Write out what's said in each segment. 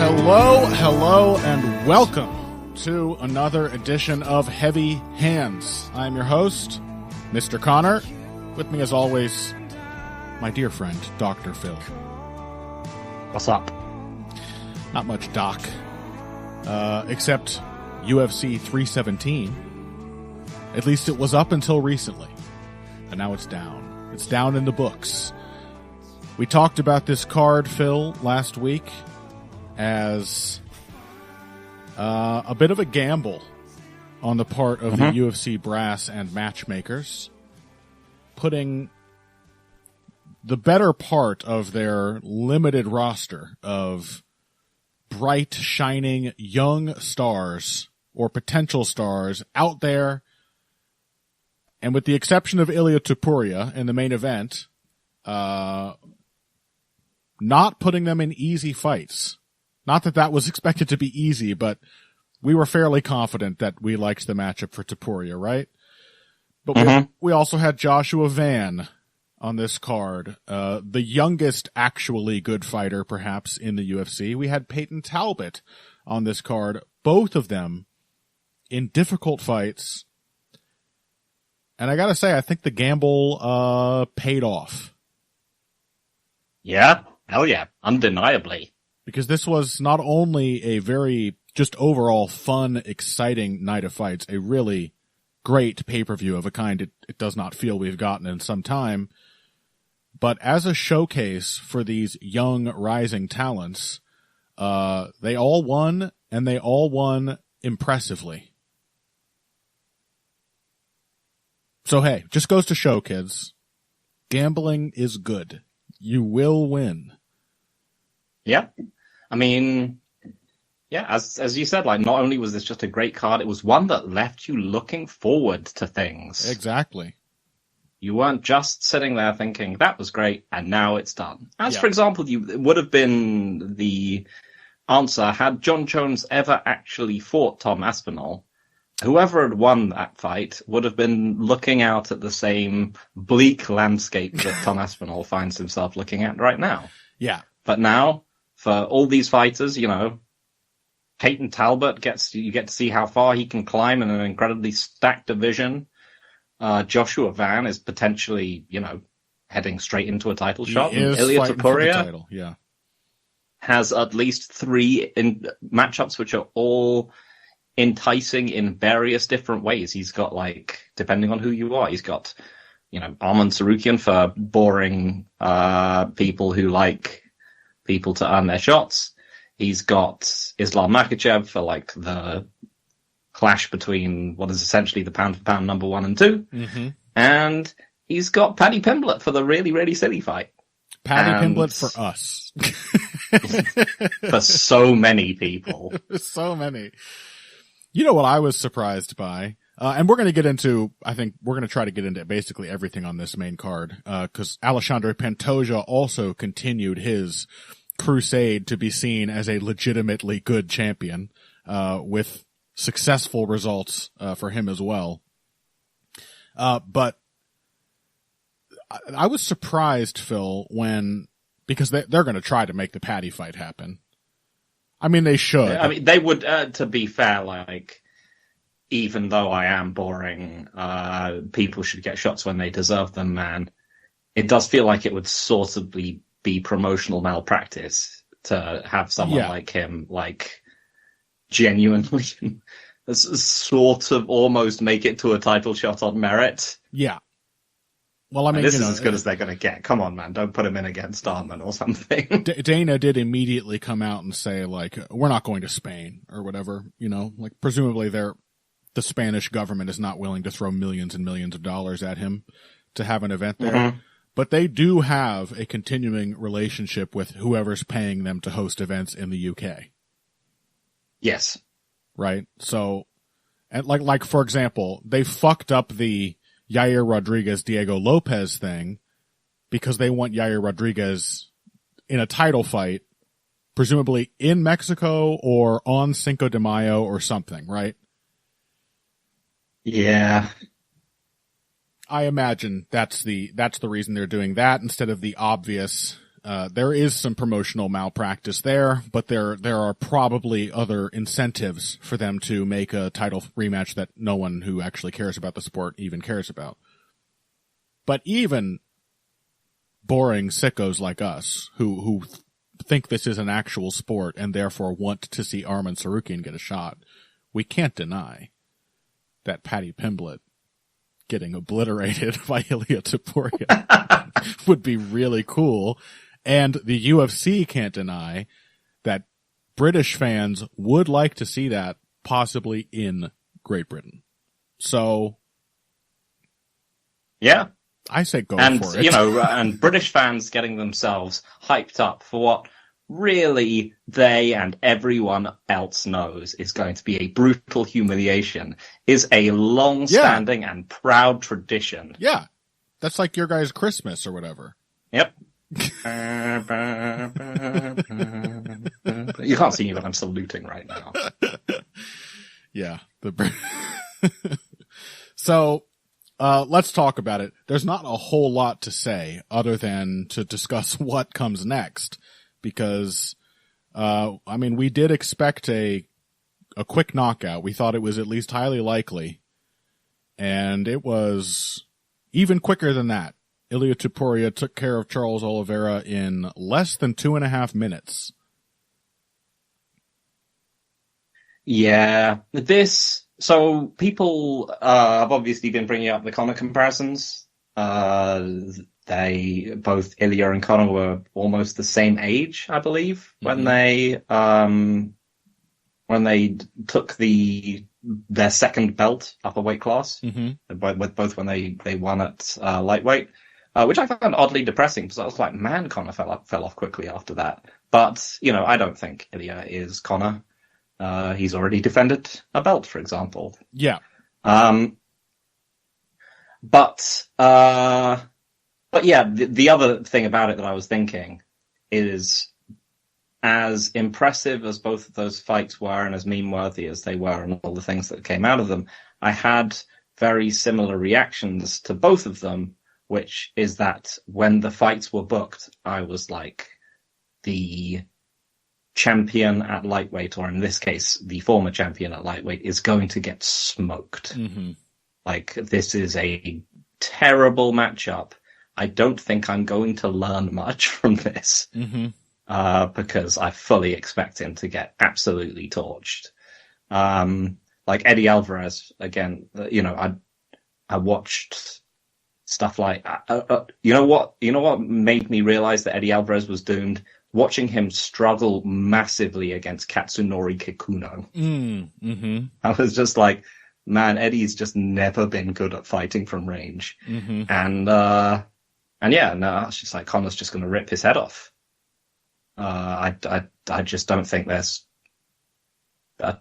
Hello, and welcome to another edition of Heavy Hands. I'm your host, Mr. Connor. With me, as always, my dear friend, Dr. Phil. What's up? Not much, Doc. Except UFC 317. At least it was up until recently. And now it's down. It's down in the books. We talked about this card, Phil, last week as a bit of a gamble on the part of the UFC brass and matchmakers, putting the better part of their limited roster of bright, shining, young stars or potential stars out there. And with the exception of Ilia Topuria in the main event, not putting them in easy fights. Not that that was expected to be easy, but we were fairly confident that we liked the matchup for Topuria, right? But we also had Joshua Van on this card, the youngest actually good fighter perhaps in the UFC. We had Peyton Talbot on this card, both of them in difficult fights. And I gotta say, I think the gamble paid off. Yeah, hell yeah, undeniably. Because this was not only a very just overall fun, exciting night of fights, a really great pay-per-view of a kind it does not feel we've gotten in some time, but as a showcase for these young rising talents, they all won, and they all won impressively. So hey, just goes to show, kids, gambling is good. You will win. Yeah. I mean, yeah, as you said, like, not only was this just a great card, it was one that left you looking forward to things. Exactly. You weren't just sitting there thinking, that was great, and now it's done. As, for example, it would have been the answer had John Jones ever actually fought Tom Aspinall. Whoever had won that fight would have been looking out at the same bleak landscape that Tom Aspinall finds himself looking at right now. Yeah. But now, for all these fighters, you know, Peyton Talbot you get to see how far he can climb in an incredibly stacked division. Joshua Van is potentially, you know, heading straight into a title shot. Ilia Topuria has at least 3 matchups which are all enticing in various different ways. He's got, like, depending on who you are, he's got, you know, Arman Tsarukyan for boring people who like people to earn their shots. He's got Islam Makhachev for, like, the clash between what is essentially the pound-for-pound number 1 and 2. Mm-hmm. And he's got Paddy Pimblett for the really, really silly fight. Paddy Pimblett for us. For so many people. So many. You know what I was surprised by? And we're going to get into, I think we're going to try to get into basically everything on this main card, because Alexandre Pantoja also continued his crusade to be seen as a legitimately good champion, with successful results, for him as well. But I was surprised, Phil, because they're going to try to make the Paddy fight happen. I mean, they should. I mean, they would, to be fair, like, even though I am boring, people should get shots when they deserve them, man. It does feel like it would sort of be promotional malpractice to have someone like him, like, genuinely sort of almost make it to a title shot on merit. Yeah. Well, I mean, this is as good as they're going to get. Come on, man. Don't put him in against Arman or something. Dana did immediately come out and say, like, we're not going to Spain or whatever, you know, like, presumably the Spanish government is not willing to throw millions and millions of dollars at him to have an event there. Mm-hmm. But they do have a continuing relationship with whoever's paying them to host events in the UK. Yes. Right? So, and like, for example, they fucked up the Yair Rodriguez, Diego Lopez thing because they want Yair Rodriguez in a title fight, presumably in Mexico or on Cinco de Mayo or something, right? Yeah. I imagine that's the reason they're doing that instead of the obvious There is some promotional malpractice there, but there are probably other incentives for them to make a title rematch that no one who actually cares about the sport even cares about. But even boring sickos like us, who think this is an actual sport and therefore want to see Arman Tsarukyan get a shot, we can't deny that Paddy Pimblett getting obliterated by Ilia Topuria would be really cool. And the UFC can't deny that British fans would like to see that possibly in Great Britain. So, yeah, I say go and, for it. You know, and British fans getting themselves hyped up for what really they and everyone else knows is going to be a brutal humiliation is a long-standing and proud tradition. Yeah, that's like your guys' Christmas or whatever. Yep. You can't see me, but I'm saluting right now. Yeah. So, let's talk about it. There's not a whole lot to say other than to discuss what comes next, because, I mean, we did expect a quick knockout. We thought it was at least highly likely, and it was even quicker than that. Ilia Topuria took care of Charles Oliveira in less than 2.5 minutes. Yeah, so people have obviously been bringing up the Conor comparisons. They both Ilia and Conor were almost the same age, I believe, when they took their second belt up a weight class. Both when they won at lightweight. Which I found oddly depressing, because I was like, man, Conor fell off quickly after that. But, you know, I don't think Ilia is Conor. He's already defended a belt, for example. Yeah. But yeah, the other thing about it that I was thinking is, as impressive as both of those fights were and as meme-worthy as they were and all the things that came out of them, I had very similar reactions to both of them, which is that when the fights were booked, I was like, the champion at lightweight, or in this case, the former champion at lightweight, is going to get smoked. Like, this is a terrible matchup. I don't think I'm going to learn much from this, because I fully expect him to get absolutely torched. Like Eddie Alvarez, again, you know, I watched stuff like, you know what made me realize that Eddie Alvarez was doomed? Watching him struggle massively against Katsunori Kikuno. I was just like, man, Eddie's just never been good at fighting from range. And yeah, no, it's just like, Conor's just going to rip his head off. I just don't think I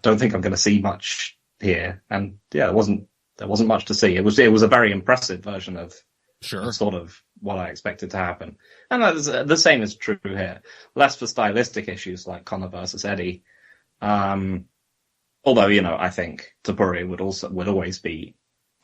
don't think I'm going to see much here. And yeah, there wasn't much to see. It was a very impressive version of sort of what I expected to happen. And the same is true here. Less for stylistic issues like Conor versus Eddie. Although, you know, I think Topuria would always be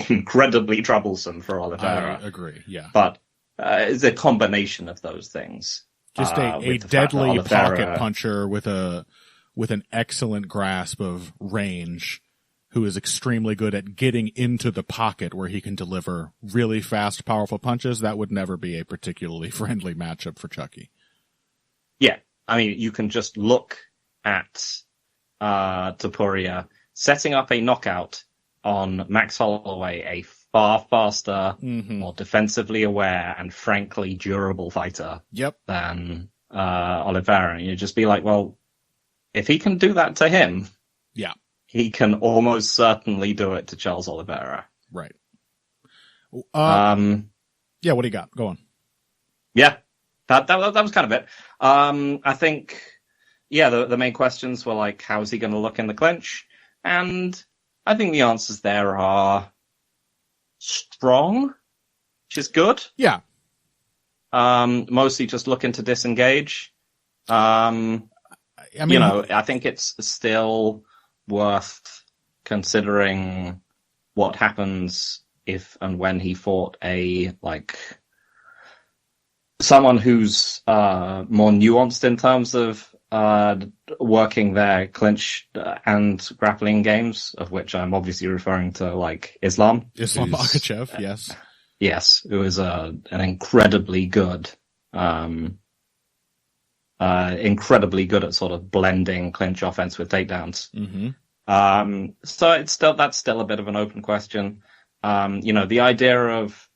incredibly troublesome for Oliveira. I agree, yeah. But it's a combination of those things. Just a deadly pocket puncher with an excellent grasp of range, who is extremely good at getting into the pocket where he can deliver really fast, powerful punches. That would never be a particularly friendly matchup for Chucky. Yeah. I mean, you can just look at Topuria setting up a knockout on Max Holloway, a far faster, more defensively aware, and frankly durable fighter than Oliveira. And you'd just be like, well, if he can do that to him, he can almost certainly do it to Charles Oliveira. Right. Yeah, what do you got? Go on. Yeah, that was kind of it. I think, yeah, the main questions were like, how is he going to look in the clinch? And I think the answers there are strong, which is good. Yeah. Mostly just looking to disengage. I mean, you know, I think it's still worth considering what happens if and when he fought a, like, someone who's more nuanced in terms of working their clinch and grappling games, of which I'm obviously referring to like Islam. Islam Makhachev, yes. Yes, who is an incredibly good at sort of blending clinch offense with takedowns. So that's still a bit of an open question. The idea of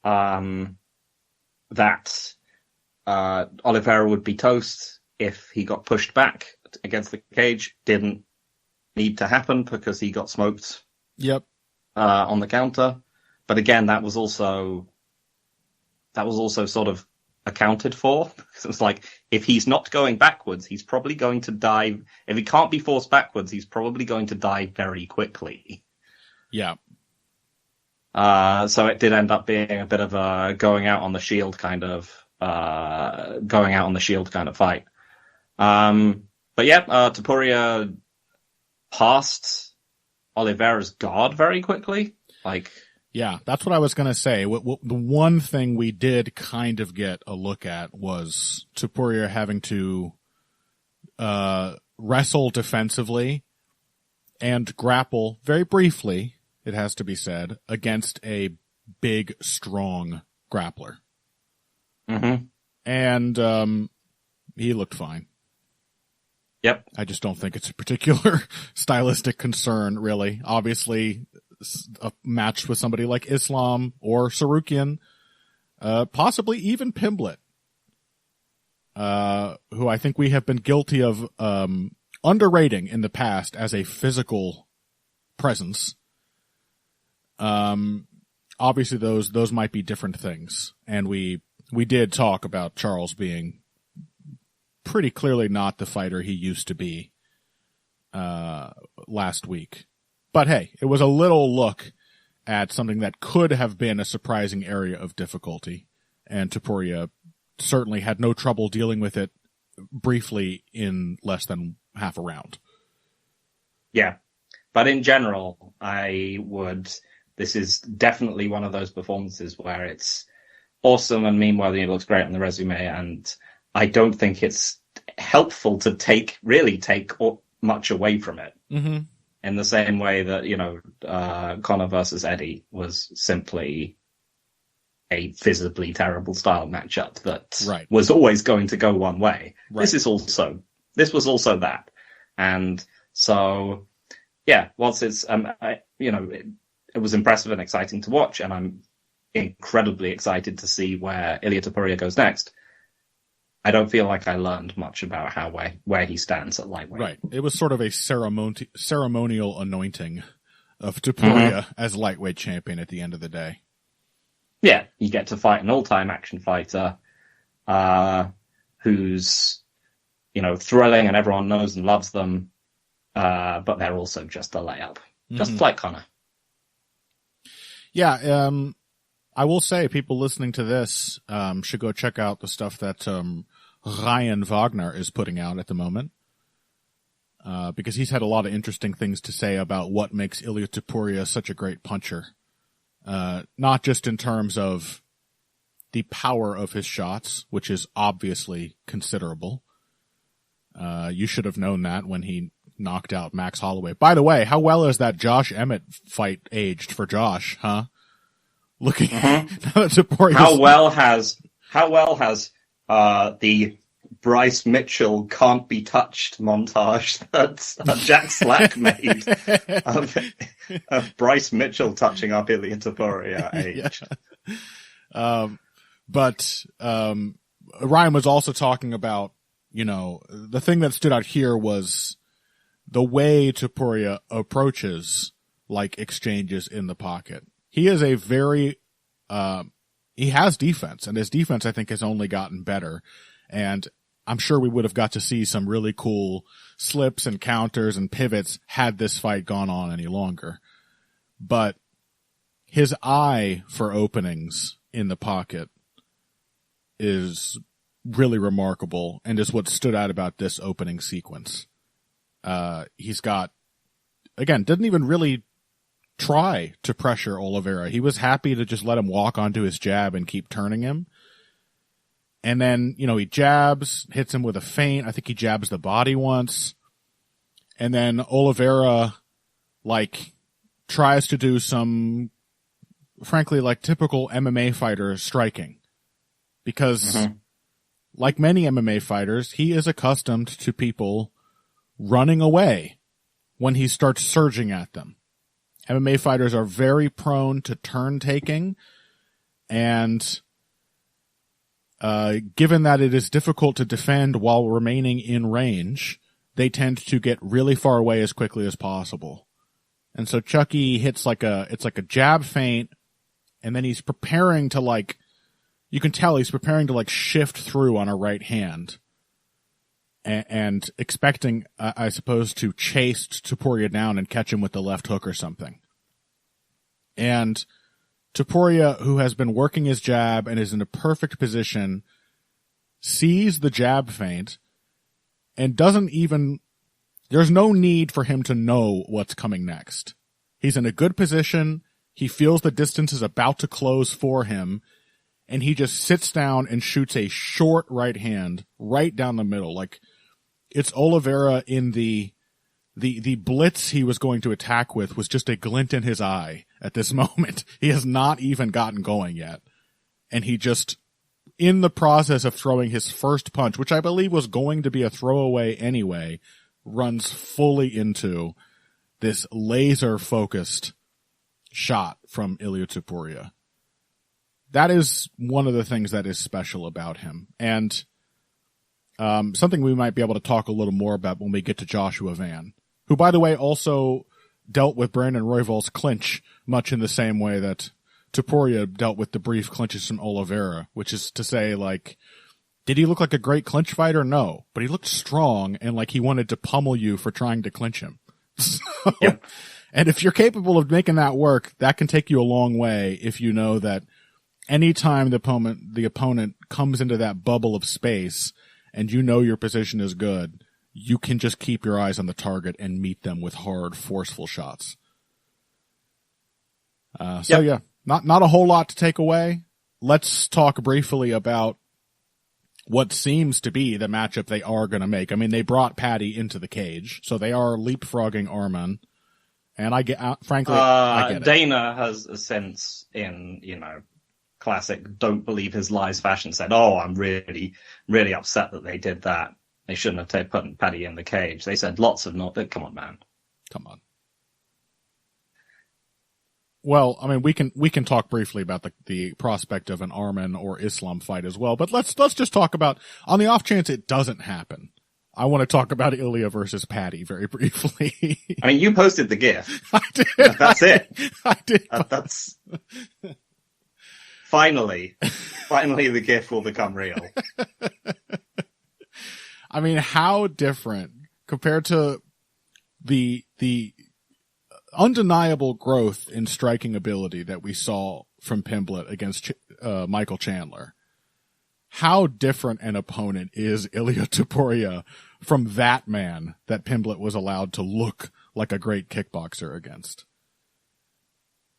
that Oliveira would be toast if he got pushed back against the cage didn't need to happen because he got smoked. Yep. On the counter, but again, that was also sort of accounted for. It was like, if he's not going backwards, he's probably going to die. If he can't be forced backwards, he's probably going to die very quickly. Yeah. So it did end up being a bit of a going out on the shield kind of fight. But yeah, Topuria passed Oliveira's guard very quickly. Yeah, that's what I was going to say. The one thing we did kind of get a look at was Topuria having to wrestle defensively and grapple very briefly, it has to be said, against a big, strong grappler. Mm-hmm. And he looked fine. Yep. I just don't think it's a particular stylistic concern, really. Obviously, a match with somebody like Islam or Sarukian, possibly even Pimblett, who I think we have been guilty of underrating in the past as a physical presence. Obviously, those might be different things, and we did talk about Charles being pretty clearly not the fighter he used to be last week. But hey, it was a little look at something that could have been a surprising area of difficulty, and Topuria certainly had no trouble dealing with it briefly in less than half a round. Yeah, but in general, this is definitely one of those performances where it's awesome and meme-worthy, it looks great on the resume, and I don't think it's helpful to take much away from it. Mm-hmm. In the same way that, Conor versus Eddie was simply a visibly terrible style matchup that was always going to go one way. Right. This was also that. And so, yeah, whilst it's, it was impressive and exciting to watch, and I'm incredibly excited to see where Ilia Topuria goes next. I don't feel like I learned much about where he stands at lightweight. Right. It was sort of a ceremonial anointing of Topuria as lightweight champion at the end of the day. Yeah, you get to fight an all-time action fighter who's, thrilling and everyone knows and loves them, but they're also just a layup, just like Conor. Yeah, I will say people listening to this should go check out the stuff that Ryan Wagner is putting out at the moment, because he's had a lot of interesting things to say about what makes Ilia Topuria such a great puncher. Not just in terms of the power of his shots, which is obviously considerable. You should have known that when he knocked out Max Holloway. By the way, how well is that Josh Emmett fight aged for Josh, huh? Looking at Topuria. How well has the Bryce Mitchell can't be touched montage that Jack Slack made of Bryce Mitchell touching up Ilia Topuria aged. Yeah. But Ryan was also talking about, the thing that stood out here was the way Topuria approaches exchanges in the pocket. He is a very, he has defense, and his defense, I think, has only gotten better. And I'm sure we would have got to see some really cool slips and counters and pivots had this fight gone on any longer. But his eye for openings in the pocket is really remarkable, and is what stood out about this opening sequence. He's got, again, didn't even really try to pressure Oliveira. He was happy to just let him walk onto his jab and keep turning him. And then, he jabs, hits him with a feint. I think he jabs the body once. And then Oliveira, tries to do some, frankly, typical MMA fighter striking. Because, like many MMA fighters, he is accustomed to people running away when he starts surging at them. MMA fighters are very prone to turn taking, and given that it is difficult to defend while remaining in range, they tend to get really far away as quickly as possible. And so Chucky hits it's like a jab feint, and then he's preparing to you can tell he's preparing to shift through on a right hand. And expecting, I suppose, to chase Topuria down and catch him with the left hook or something. And Topuria, who has been working his jab and is in a perfect position, sees the jab feint and there's no need for him to know what's coming next. He's in a good position. He feels the distance is about to close for him. And he just sits down and shoots a short right hand right down the middle. It's Oliveira in the blitz he was going to attack with was just a glint in his eye at this moment. He has not even gotten going yet. And he just, in the process of throwing his first punch, which I believe was going to be a throwaway anyway, runs fully into this laser-focused shot from Ilia Topuria. That is one of the things that is special about him. And something we might be able to talk a little more about when we get to Joshua Van, who, by the way, also dealt with Brandon Royval's clinch much in the same way that Topuria dealt with the brief clinches from Oliveira, which is to say, did he look like a great clinch fighter? No. But he looked strong and he wanted to pummel you for trying to clinch him. So, yep. And if you're capable of making that work, that can take you a long way if you know that anytime the opponent comes into that bubble of space and you know your position is good, you can just keep your eyes on the target and meet them with hard, forceful shots. Yeah, not a whole lot to take away. Let's talk briefly about what seems to be the matchup they are going to make. I mean, they brought Paddy into the cage, so they are leapfrogging Arman. And I get it. Dana has since, in, classic don't believe his lies fashion, said, I'm really, really upset that they did that. They shouldn't have put Paddy in the cage. They said lots of not. Come on, man. Come on. Well, I mean, we can talk briefly about the prospect of an Arman or Islam fight as well, but let's just talk about, on the off chance it doesn't happen, I want to talk about Ilia versus Paddy very briefly. I mean, you posted the GIF. I did. That's it. I did. That's finally the GIF will become real. I mean, how different compared to the undeniable growth in striking ability that we saw from Pimblett against Michael Chandler. How different an opponent is Ilia Topuria from that man that Pimblett was allowed to look like a great kickboxer against.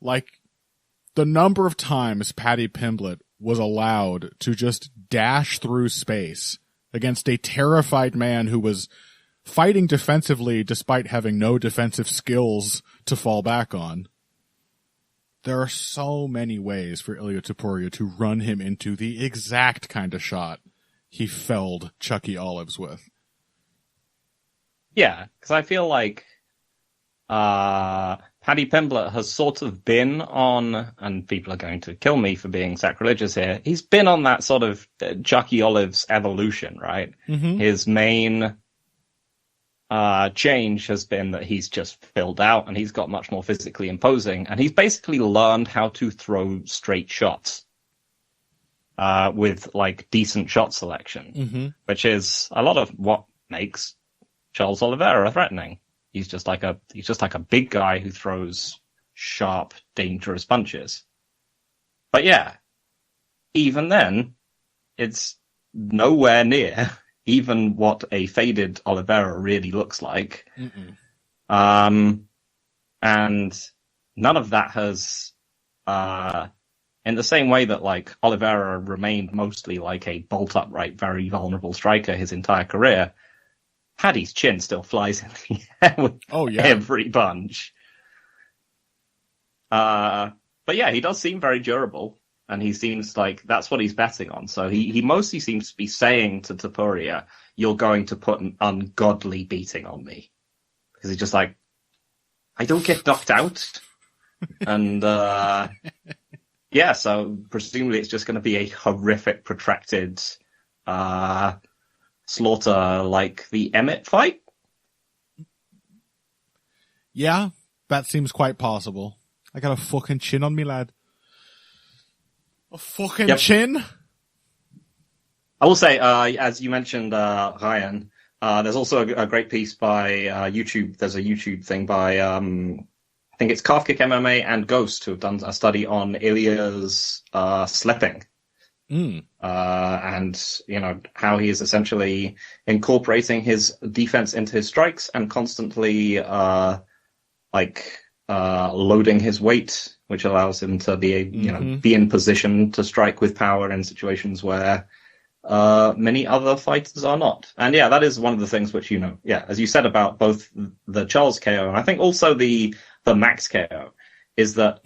The number of times Paddy Pimblett was allowed to just dash through space against a terrified man who was fighting defensively despite having no defensive skills to fall back on. There are so many ways for Ilia Topuria to run him into the exact kind of shot he felled Chucky Olives with. Yeah, because I feel like Paddy Pimblett has sort of been on, and people are going to kill me for being sacrilegious here, he's been on that sort of Chucky Olives evolution, right? Mm-hmm. His main change has been that he's just filled out and he's got much more physically imposing, and he's basically learned how to throw straight shots with decent shot selection, which is a lot of what makes Charles Oliveira threatening. He's just like a big guy who throws sharp, dangerous punches. But yeah, even then, it's nowhere near even what a faded Oliveira really looks like. And none of that has in the same way that like Oliveira remained mostly like a bolt upright, very vulnerable striker his entire career, Paddy's chin still flies in the air with every punch. But yeah, he does seem very durable, and he seems like that's what he's betting on. So he mostly seems to be saying to Topuria, "You're going to put an ungodly beating on me," because he's just like, "I don't get knocked out," and yeah, so presumably it's just going to be a horrific, protracted slaughter like the Emmett fight. Yeah, that seems quite possible. I got a fucking chin on me, lad. A fucking chin? I will say, as you mentioned, Ryan, there's also a great piece by YouTube. There's a YouTube thing by, I think it's Calf Kick MMA and Ghost, who have done a study on Ilia's slipping. And, you know, how he is essentially incorporating his defense into his strikes and constantly, loading his weight, which allows him to be, be in position to strike with power in situations where many other fighters are not. And yeah, that is one of the things which, as you said about both the Charles KO and I think also the Max KO, is that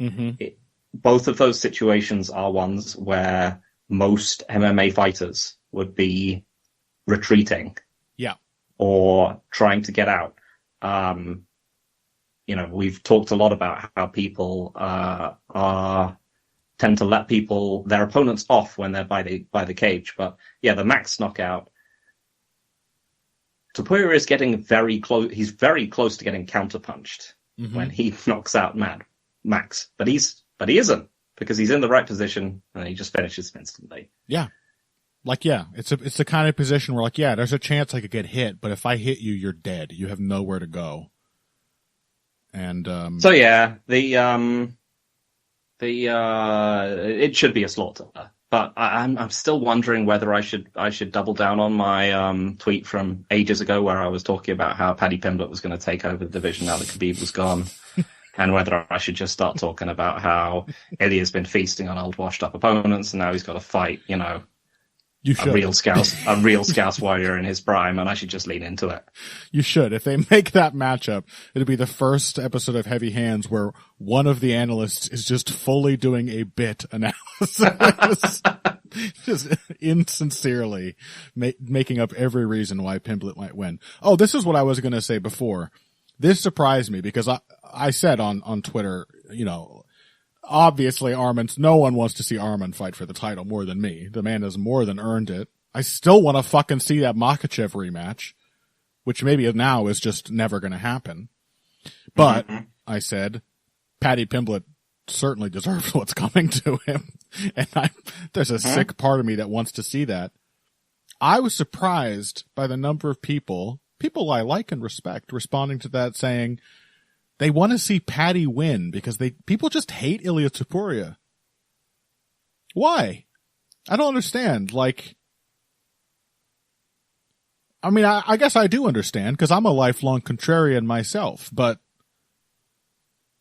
both of those situations are ones where most MMA fighters would be retreating. Yeah. Or trying to get out. We've talked a lot about how people tend to let their opponents off when they're by the cage. But yeah, the Max knockout, Topuria is getting very close. He's very close to getting counterpunched when he knocks out Max, but he isn't, because he's in the right position and he just finishes him instantly. Yeah. It's the kind of position where there's a chance I could get hit, but if I hit you, you're dead. You have nowhere to go. And so yeah, it should be a slaughter, but I'm still wondering whether I should double down on my tweet from ages ago where I was talking about how Paddy Pimblett was going to take over the division now that Khabib was gone, and whether I should just start talking about how Ilia's been feasting on old washed up opponents and now he's got to fight, a real Scouse warrior in his prime, and I should just lean into it. You should. If they make that matchup, it'll be the first episode of Heavy Hands where one of the analysts is just fully doing a bit analysis. just insincerely making up every reason why Pimblett might win. Oh, this is what I was going to say before. This surprised me because I said on Twitter, obviously, no one wants to see Arman fight for the title more than me. The man has more than earned it. I still want to fucking see that Makhachev rematch, which maybe now is just never going to happen. But I said, Paddy Pimblett certainly deserves what's coming to him. And there's a sick part of me that wants to see that. I was surprised by the number of people I like and respect, responding to that saying, they want to see Paddy win because people just hate Ilia Topuria. Why? I don't understand. I guess I do understand because I'm a lifelong contrarian myself, but.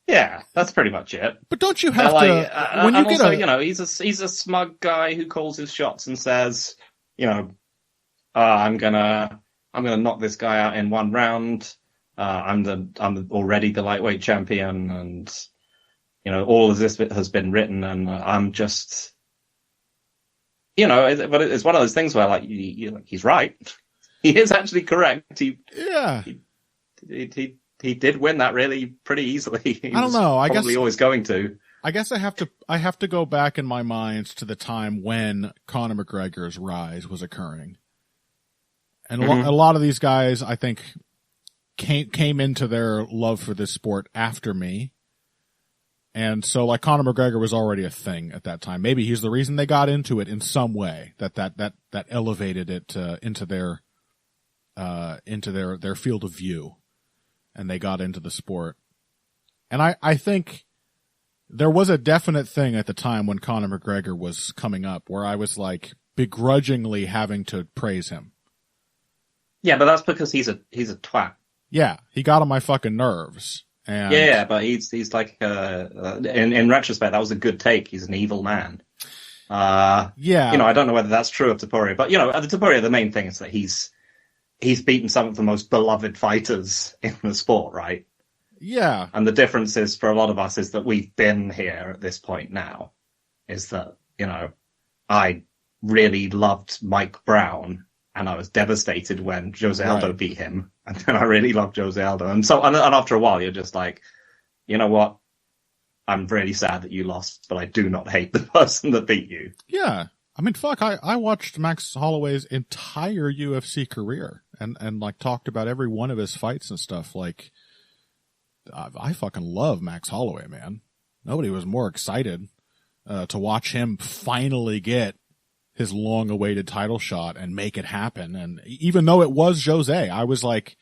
Yeah, that's pretty much it. But don't you have to, when you get also, he's a smug guy who calls his shots and says, I'm gonna knock this guy out in one round. I'm already the lightweight champion, and all of this has been written, and I'm just, but it's one of those things where he's right. He is actually correct. He did win that really pretty easily. I don't know. I guess always going to. I guess I have to go back in my mind to the time when Conor McGregor's rise was occurring, and a lot of these guys, I think, came into their love for this sport after me. And so Conor McGregor was already a thing at that time. Maybe he's the reason they got into it in some way, that elevated it into their field of view, and they got into the sport. And I think there was a definite thing at the time when Conor McGregor was coming up where I was begrudgingly having to praise him. Yeah, but that's because he's a twat. Yeah, he got on my fucking nerves. And yeah, but he's like in retrospect, that was a good take. He's an evil man. yeah, I don't know whether that's true of Topuria, but the Topuria, the main thing is that he's beaten some of the most beloved fighters in the sport, right? yeah. And the difference is for a lot of us is that we've been here at this point now. Is that I really loved Mike Brown, and I was devastated when Jose Aldo beat him, and then I really loved Jose Aldo, and after a while you're just like, you know what? I'm really sad that you lost, but I do not hate the person that beat you. Yeah. I mean, fuck, I watched Max Holloway's entire UFC career and like talked about every one of his fights and stuff. Like, I fucking love Max Holloway, man. Nobody was more excited to watch him finally get his long-awaited title shot and make it happen. And even though it was Jose, I was like,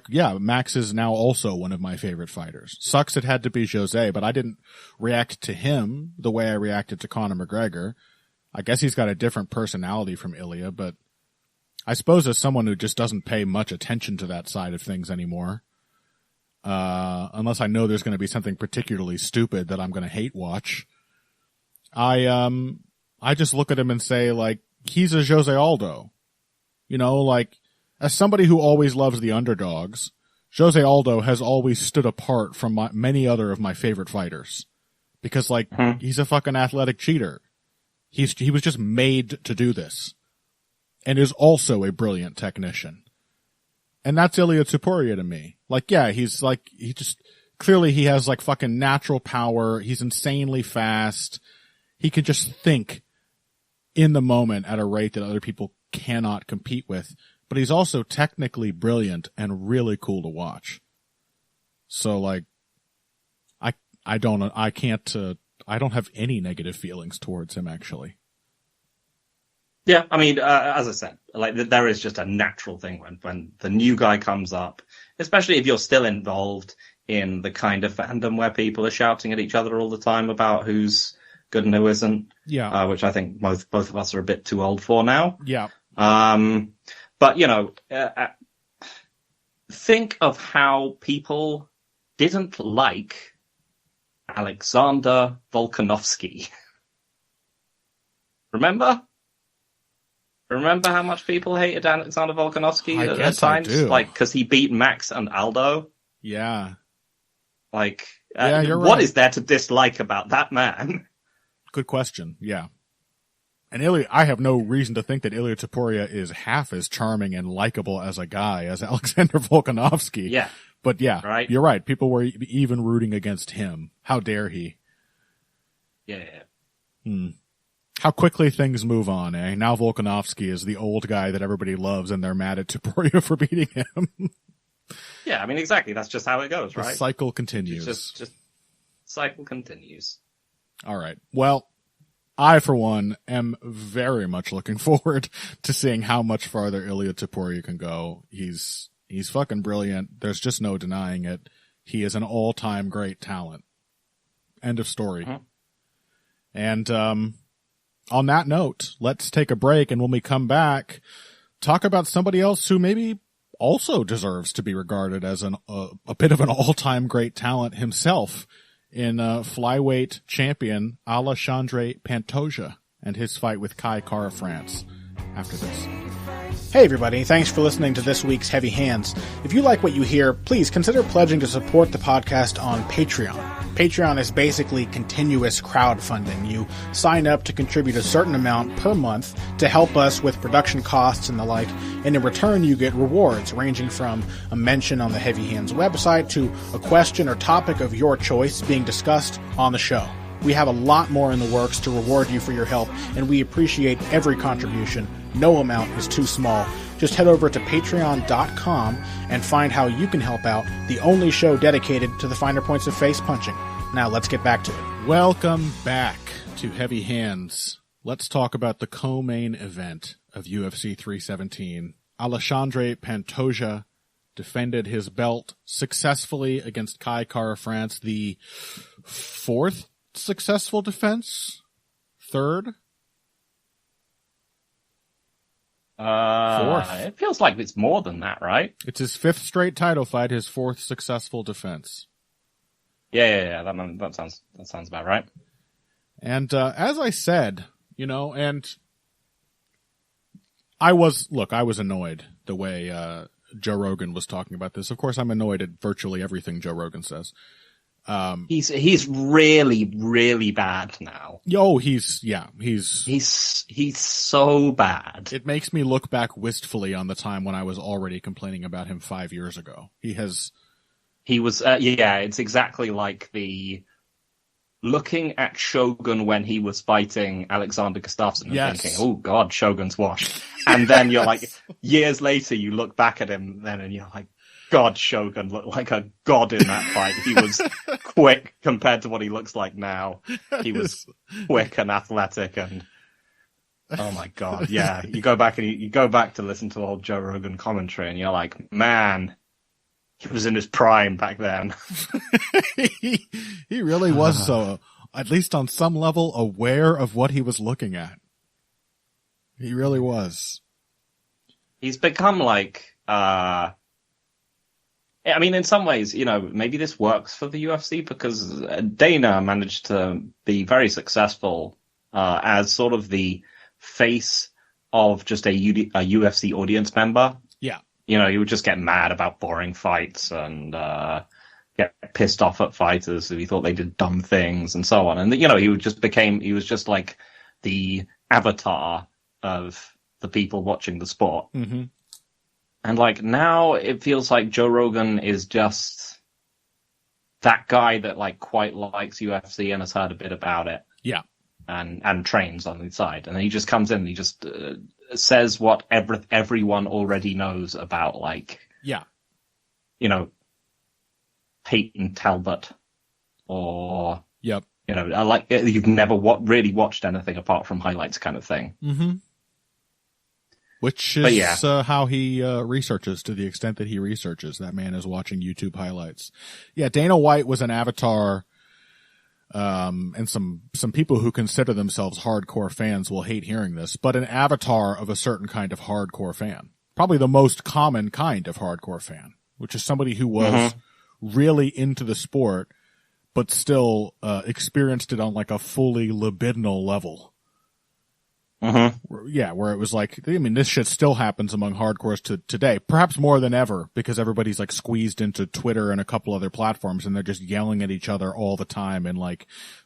yeah, Max is now also one of my favorite fighters. Sucks it had to be Jose, but I didn't react to him the way I reacted to Conor McGregor. I guess he's got a different personality from Ilia, but I suppose as someone who just doesn't pay much attention to that side of things anymore, unless I know there's going to be something particularly stupid that I'm going to hate watch, I just look at him and say, like, he's a Jose Aldo. Like, as somebody who always loves the underdogs, Jose Aldo has always stood apart from many other of my favorite fighters. Because, like, he's a fucking athletic cheater. He was just made to do this. And is also a brilliant technician. And that's Ilia Topuria to me. Like, yeah, he's like, clearly he has like fucking natural power. He's insanely fast. He can just think in the moment at a rate that other people cannot compete with. But he's also technically brilliant and really cool to watch. So like, I don't have any negative feelings towards him actually. Yeah, I mean, as I said, like there is just a natural thing when the new guy comes up, especially if you're still involved in the kind of fandom where people are shouting at each other all the time about who's good and who isn't. Yeah. Which I think both of us are a bit too old for now. Yeah. But think of how people didn't like Alexander Volkanovski. Remember how much people hated Alexander Volkanovski at times? I do. Like, because he beat Max and Aldo? Yeah. Like, yeah, you're what right. is there to dislike about that man? Good question. Yeah. And I have no reason to think that Ilia Topuria is half as charming and likable as a guy as Alexander Volkanovski. Yeah. But yeah, right? You're right. People were even rooting against him. How dare he? Yeah. How quickly things move on, eh? Now Volkanovski is the old guy that everybody loves, and they're mad at Topuria for beating him. Yeah, I mean, exactly. That's just how it goes, right? The cycle continues. Just cycle continues. All right. Well, I, for one, am very much looking forward to seeing how much farther Ilia Topuria can go. He's fucking brilliant. There's just no denying it. He is an all-time great talent. End of story. Mm-hmm. And, on that note, let's take a break, and when we come back, talk about somebody else who maybe also deserves to be regarded as a bit of an all-time great talent himself in flyweight champion Alexandre Pantoja and his fight with Kai Kara France after this. Hey everybody, thanks for listening to this week's Heavy Hands. If you like what you hear, please consider pledging to support the podcast on Patreon. Patreon is basically continuous crowdfunding. You sign up to contribute a certain amount per month to help us with production costs and the like, and in return you get rewards ranging from a mention on the Heavy Hands website to a question or topic of your choice being discussed on the show. We have a lot more in the works to reward you for your help, and we appreciate every contribution. No amount is too small. Just head over to patreon.com and find how you can help out the only show dedicated to the finer points of face punching. Now let's get back to it. Welcome back to Heavy Hands. Let's talk about the co-main event of UFC 317. Alexandre Pantoja defended his belt successfully against Kai Kara France, the fourth successful defense? Third? Fourth. It feels like it's more than that, right? It's his 5th straight title fight, his 4th successful defense. Yeah. That sounds about right. And as I said, and I was annoyed the way Joe Rogan was talking about this. Of course, I'm annoyed at virtually everything Joe Rogan says. He's really, really bad now. He's so bad. It makes me look back wistfully on the time when I was already complaining about him 5 years ago. He was, it's exactly like looking at Shogun when he was fighting Alexander Gustafsson and thinking, oh God, Shogun's washed. And then you're like, years later, you look back at him then and you're like, God, Shogun looked like a god in that fight. He was quick compared to what he looks like now. He was quick and athletic and, oh my God. Yeah. You go back to listen to old Joe Rogan commentary and you're like, man, he was in his prime back then. He really was so, at least on some level, aware of what he was looking at. He really was. He's become like, I mean, in some ways, maybe this works for the UFC because Dana managed to be very successful as sort of the face of just a UFC audience member. Yeah. He would just get mad about boring fights and get pissed off at fighters who he thought they did dumb things and so on. And, he was just like the avatar of the people watching the sport. Mm-hmm. And now it feels like Joe Rogan is just that guy that quite likes UFC and has heard a bit about it. Yeah. And trains on the side. And he just comes in and he just says what everyone already knows about Peyton Talbot or, yep. You've never really watched anything apart from highlights kind of thing. Mm-hmm. Which is how he researches to the extent that he researches. That man is watching YouTube highlights. Yeah, Dana White was an avatar, and some people who consider themselves hardcore fans will hate hearing this, but an avatar of a certain kind of hardcore fan. Probably the most common kind of hardcore fan, which is somebody who was really into the sport, but still experienced it on a fully libidinal level. Mm-hmm. Yeah, where it was this shit still happens among hardcores today, perhaps more than ever, because everybody's squeezed into Twitter and a couple other platforms, and they're just yelling at each other all the time and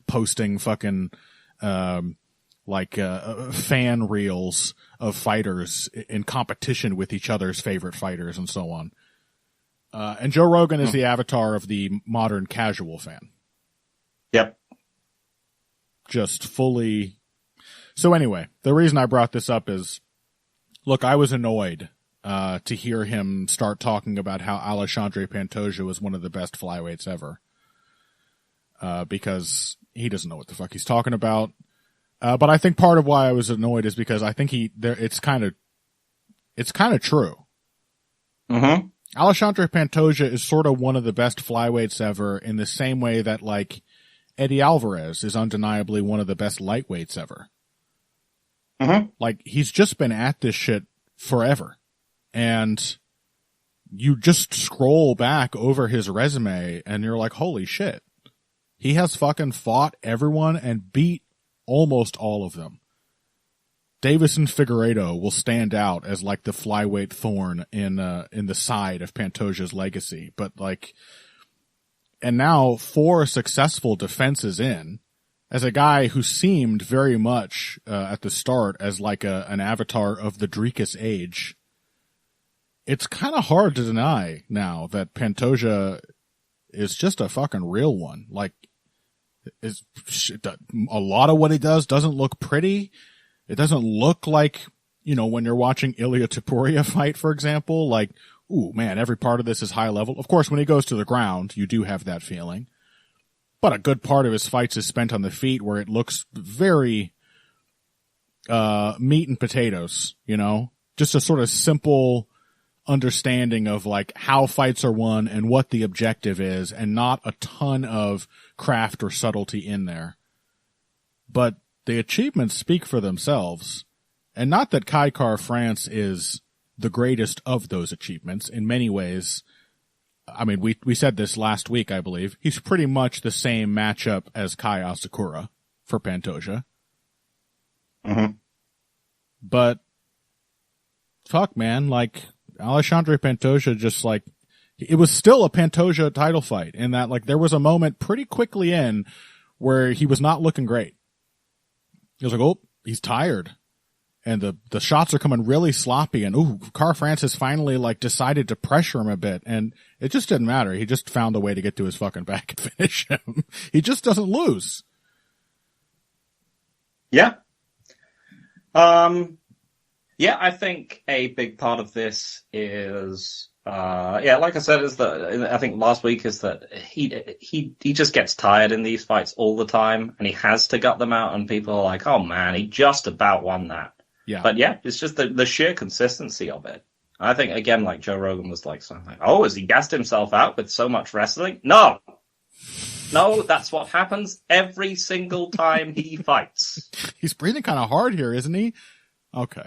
posting fucking fan reels of fighters in competition with each other's favorite fighters and so on. And Joe Rogan is the avatar of the modern casual fan. Yep. Just fully. So anyway, the reason I brought this up is, look, I was annoyed to hear him start talking about how Alexandre Pantoja was one of the best flyweights ever, because he doesn't know what the fuck he's talking about. But I think part of why I was annoyed is because I think it's kind of true. Mm-hmm. Alexandre Pantoja is sort of one of the best flyweights ever, in the same way that Eddie Alvarez is undeniably one of the best lightweights ever. Mm-hmm. He's just been at this shit forever. And you just scroll back over his resume and you're like, holy shit. He has fucking fought everyone and beat almost all of them. Davison Figueiredo will stand out as the flyweight thorn in the side of Pantoja's legacy. But and now 4 successful defenses in, as a guy who seemed very much at the start as an avatar of the Drekus age, it's kind of hard to deny now that Pantoja is just a fucking real one. A lot of what he does doesn't look pretty. It doesn't look when you're watching Ilia Topuria fight, for example, ooh, man, every part of this is high level. Of course, when he goes to the ground, you do have that feeling. But a good part of his fights is spent on the feet, where it looks very meat and potatoes, just a sort of simple understanding of how fights are won and what the objective is, and not a ton of craft or subtlety in there. But the achievements speak for themselves, And not that Kai Kara-France is the greatest of those achievements. In many ways, I mean, we said this last week, I believe. He's pretty much the same matchup as Kai Asakura for Pantoja. Mm-hmm. But, fuck, man, like, Alexandre Pantoja just, like, it was still a Pantoja title fight in that, like, there was a moment pretty quickly in where he was not looking great. He was like, oh, he's tired. And the shots are coming really sloppy, and Kara-France has finally, like, decided to pressure him a bit, and it just didn't matter. He just found a way to get to his fucking back and finish him. He just doesn't lose. Yeah. Yeah, I think a big part of this is, like I said, is that I think last week is that he just gets tired in these fights all the time, and he has to gut them out, and people are like, oh man, he just about won that. Yeah. But yeah, it's just the sheer consistency of it. I think, again, like Joe Rogan was like something, oh, has he gassed himself out with so much wrestling? No, that's what happens every single time he fights. He's breathing kind of hard here, isn't he? Okay.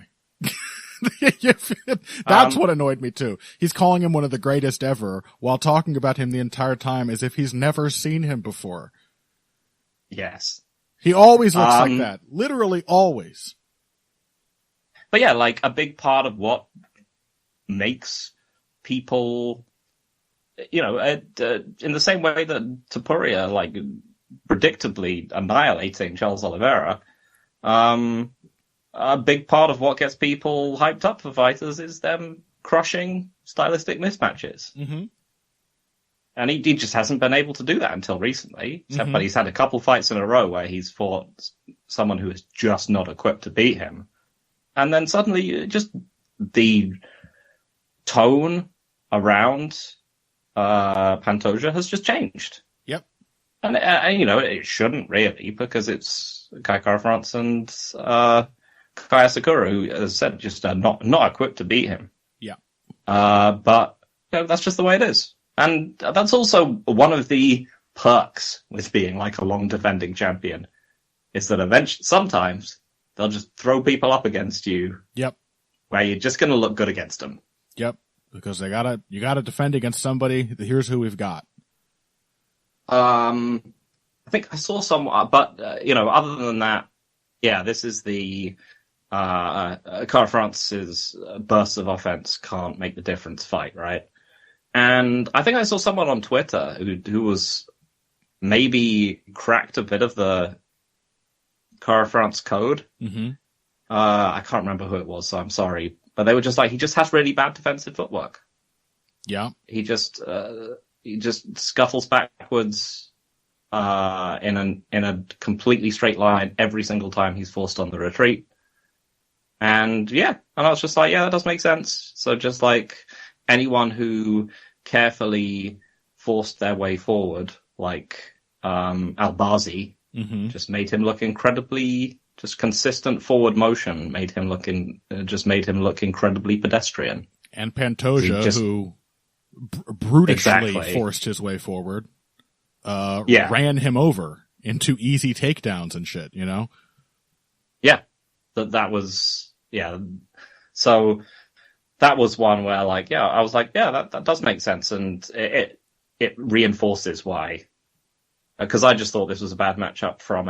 That's what annoyed me too. He's calling him one of the greatest ever while talking about him the entire time as if he's never seen him before. Yes. He always looks like that. Literally always. But yeah, like a big part of what makes people, in the same way that Topuria, like, predictably annihilating Charles Oliveira, a big part of what gets people hyped up for fighters is them crushing stylistic mismatches. Mm-hmm. And he just hasn't been able to do that until recently. Except, but he's had a couple fights in a row where he's fought someone who is just not equipped to beat him. And then suddenly, just the tone around Pantoja has just changed. Yep. And it shouldn't really, because it's Kai Kara-France and Kai Asakura, who, as I said, just are not equipped to beat him. Yeah. But that's just the way it is. And that's also one of the perks with being like a long defending champion, is that eventually, sometimes, they'll just throw people up against you. Yep. Where you're just going to look good against them. Yep. Because you gotta defend against somebody. Here's who we've got. I think I saw some, but, other than that, yeah, this is the, Kara-France's bursts of offense can't make the difference fight, right? And I think I saw someone on Twitter who was maybe cracked a bit of the Kara-France code. Mm-hmm. I can't remember who it was, so I'm sorry. But they were just like, he just has really bad defensive footwork. Yeah. He just scuffles backwards in a completely straight line every single time he's forced on the retreat. And I was just like, yeah, that does make sense. So just like anyone who carefully forced their way forward, like Albazi, just made him look incredibly, just consistent forward motion made him look incredibly pedestrian. And Pantoja, who brutishly forced his way forward, ran him over into easy takedowns and shit, Yeah. That was. So that was one where, like, I was like, that does make sense. And it reinforces why. Because I just thought this was a bad matchup from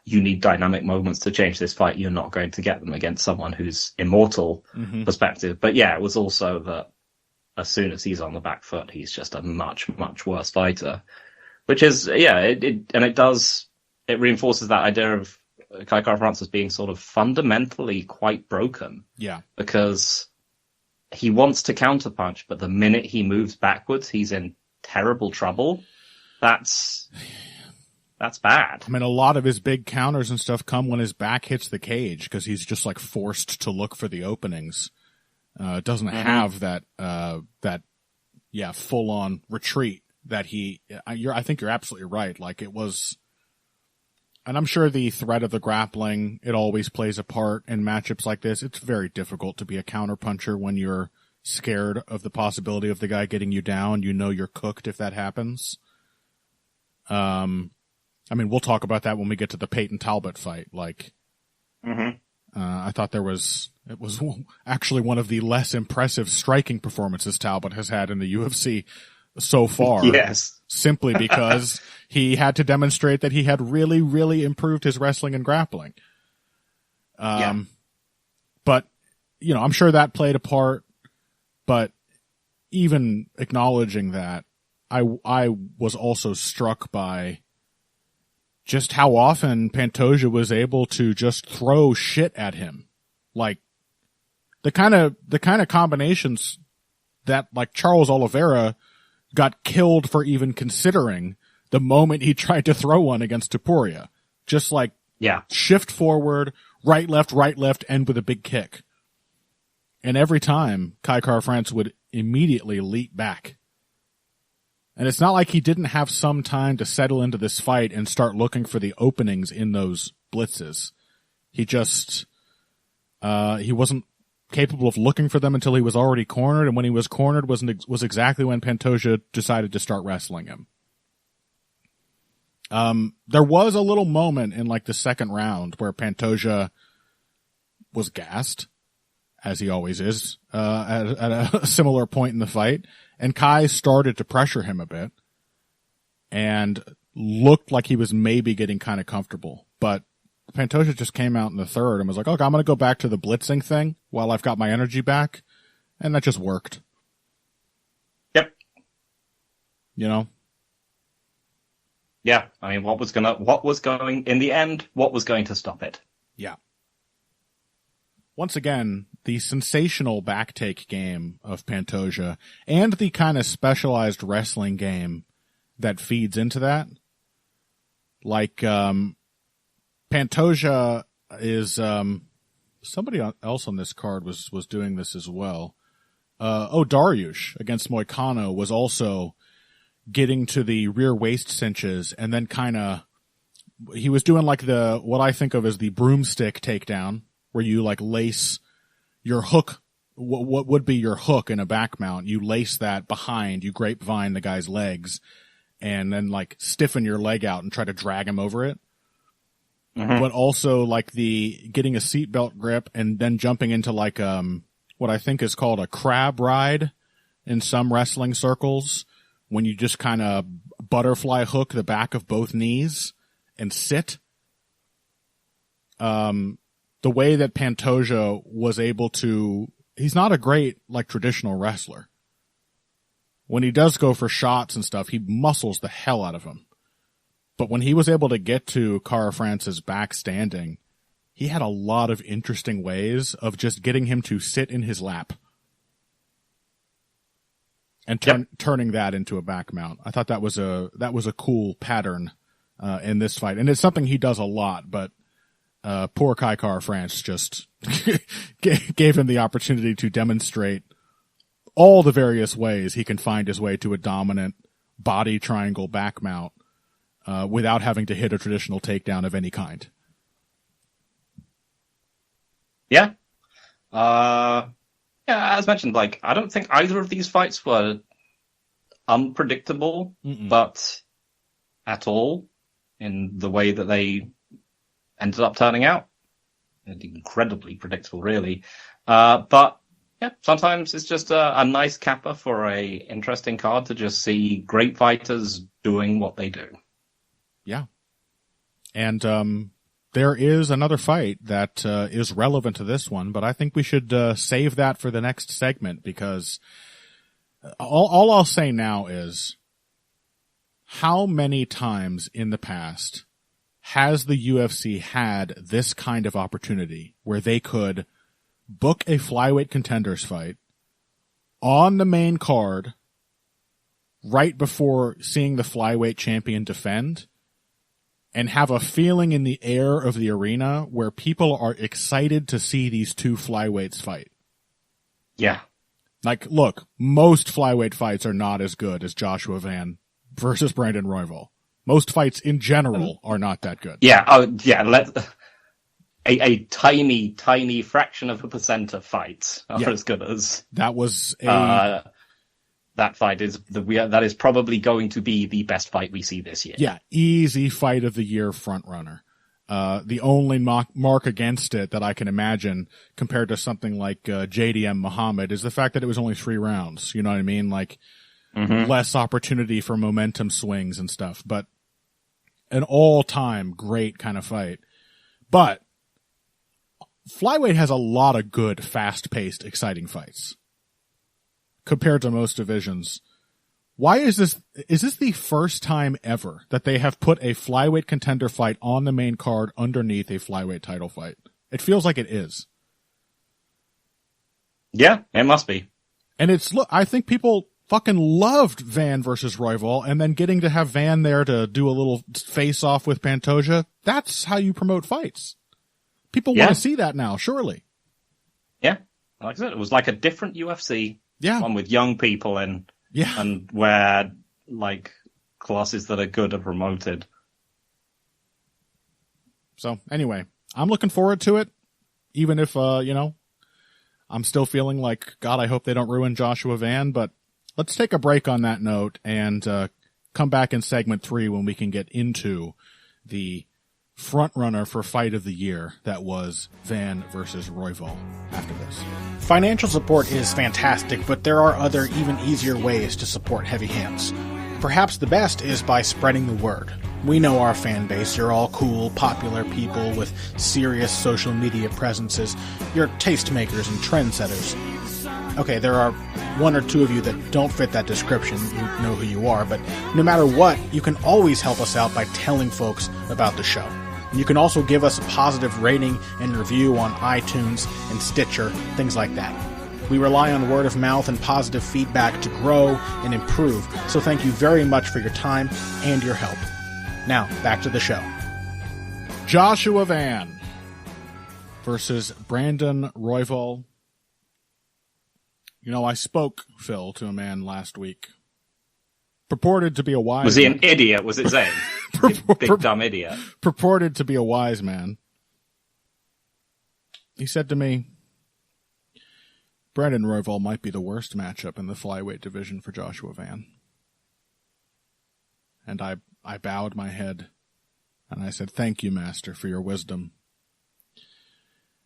you need dynamic moments to change this fight. You're not going to get them against someone who's immortal perspective. But it was also that as soon as he's on the back foot, he's just a much, much worse fighter. Which is, it reinforces that idea of Kai Kara-France as being sort of fundamentally quite broken. Yeah. Because he wants to counterpunch, but the minute he moves backwards, he's in terrible trouble. That's bad. I mean, a lot of his big counters and stuff come when his back hits the cage because he's just like forced to look for the openings. Doesn't have that full on retreat that I think you're absolutely right. Like it was, and I'm sure the threat of the grappling, it always plays a part in matchups like this. It's very difficult to be a counterpuncher when you're scared of the possibility of the guy getting you down. You're cooked if that happens. I mean, we'll talk about that when we get to the Peyton Talbot fight. Like, I thought it was actually one of the less impressive striking performances Talbot has had in the UFC so far. Yes. Simply because he had to demonstrate that he had really, really improved his wrestling and grappling. But, you know, I'm sure that played a part, but even acknowledging that, I was also struck by just how often Pantoja was able to just throw shit at him. Like, the kind of combinations that, like, Charles Oliveira got killed for even considering the moment he tried to throw one against Topuria. Just like, shift forward, right, left, end with a big kick. And every time, Kai Kara-France would immediately leap back. And it's not like he didn't have some time to settle into this fight and start looking for the openings in those blitzes. He just, he wasn't capable of looking for them until he was already cornered, and when he was cornered was exactly when Pantoja decided to start wrestling him. There was a little moment in like the second round where Pantoja was gassed, as he always is, at a similar point in the fight, and Kai started to pressure him a bit and looked like he was maybe getting kind of comfortable, but Pantoja just came out in the third and was like, okay, I'm going to go back to the blitzing thing while I've got my energy back. And that just worked. Yep. You know? Yeah. I mean, what was going to stop it? Yeah. Once again, the sensational backtake game of Pantoja and the kind of specialized wrestling game that feeds into that. Like, Pantoja is, somebody else on this card was doing this as well. Dariush against Moicano was also getting to the rear waist cinches and then he was doing like what I think of as the broomstick takedown, where you like lace your hook, what would be your hook in a back mount. You lace that behind, you grapevine the guy's legs and then like stiffen your leg out and try to drag him over it. Mm-hmm. But also like the getting a seatbelt grip and then jumping into like, what I think is called a crab ride in some wrestling circles, when you just kind of butterfly hook the back of both knees and sit. The way that Pantoja was able to, he's not a great like traditional wrestler. When he does go for shots and stuff, he muscles the hell out of him. But when he was able to get to Kara-France's back standing, he had a lot of interesting ways of just getting him to sit in his lap and turning that into a back mount. I thought that was a cool pattern in this fight, and it's something he does a lot. But poor Kai Kara-France just gave him the opportunity to demonstrate all the various ways he can find his way to a dominant body triangle back mount. Without having to hit a traditional takedown of any kind. Yeah. As mentioned, like, I don't think either of these fights were unpredictable, but at all in the way that they ended up turning out. Incredibly predictable, really. But yeah, sometimes it's just a nice capper for a interesting card to just see great fighters doing what they do. Yeah. And there is another fight that is relevant to this one, but I think we should save that for the next segment, because all I'll say now is, how many times in the past has the UFC had this kind of opportunity where they could book a flyweight contenders fight on the main card right before seeing the flyweight champion defend, and have a feeling in the air of the arena where people are excited to see these two flyweights fight? Yeah. Like, look, most flyweight fights are not as good as Joshua Van versus Brandon Royval. Most fights in general are not that good. Yeah. A tiny fraction of a percent of fights are as good as that was that fight that is probably going to be the best fight we see this year. Yeah, easy fight of the year front runner. The only mark against it that I can imagine compared to something like JDM Muhammad is the fact that it was only 3 rounds. You know what I mean? Like less opportunity for momentum swings and stuff, but an all-time great kind of fight. But flyweight has a lot of good, fast-paced, exciting fights compared to most divisions. Why is this the first time ever that they have put a flyweight contender fight on the main card underneath a flyweight title fight? It feels like it is. Yeah, it must be. And I think people fucking loved Van versus Royval, and then getting to have Van there to do a little face off with Pantoja. That's how you promote fights. People want to see that now, surely. Yeah. Like I said, it was like a different UFC. Yeah. One with young people and where like classes that are good are promoted. So anyway, I'm looking forward to it, even if, I'm still feeling like, God, I hope they don't ruin Joshua Van, but let's take a break on that note and come back in segment 3 when we can get into the front runner for fight of the year that was Van versus Royval after this. Financial support is fantastic, but there are other, even easier ways to support Heavy Hands. Perhaps the best is by spreading the word. We know our fan base. You're all cool, popular people with serious social media presences. You're tastemakers and trendsetters. Okay, there are 1 or 2 of you that don't fit that description. You know who you are, but no matter what, you can always help us out by telling folks about the show. And you can also give us a positive rating and review on iTunes and Stitcher, things like that. We rely on word of mouth and positive feedback to grow and improve, so thank you very much for your time and your help. Now, back to the show. Joshua Van versus Brandon Royval. I spoke, Phil, to a man last week. Purported to be a wise man. Was he an idiot? Was it Zane? Big dumb idiot. Purported to be a wise man. He said to me, Brandon Royval might be the worst matchup in the flyweight division for Joshua Van. And I bowed my head, and I said, thank you, Master, for your wisdom.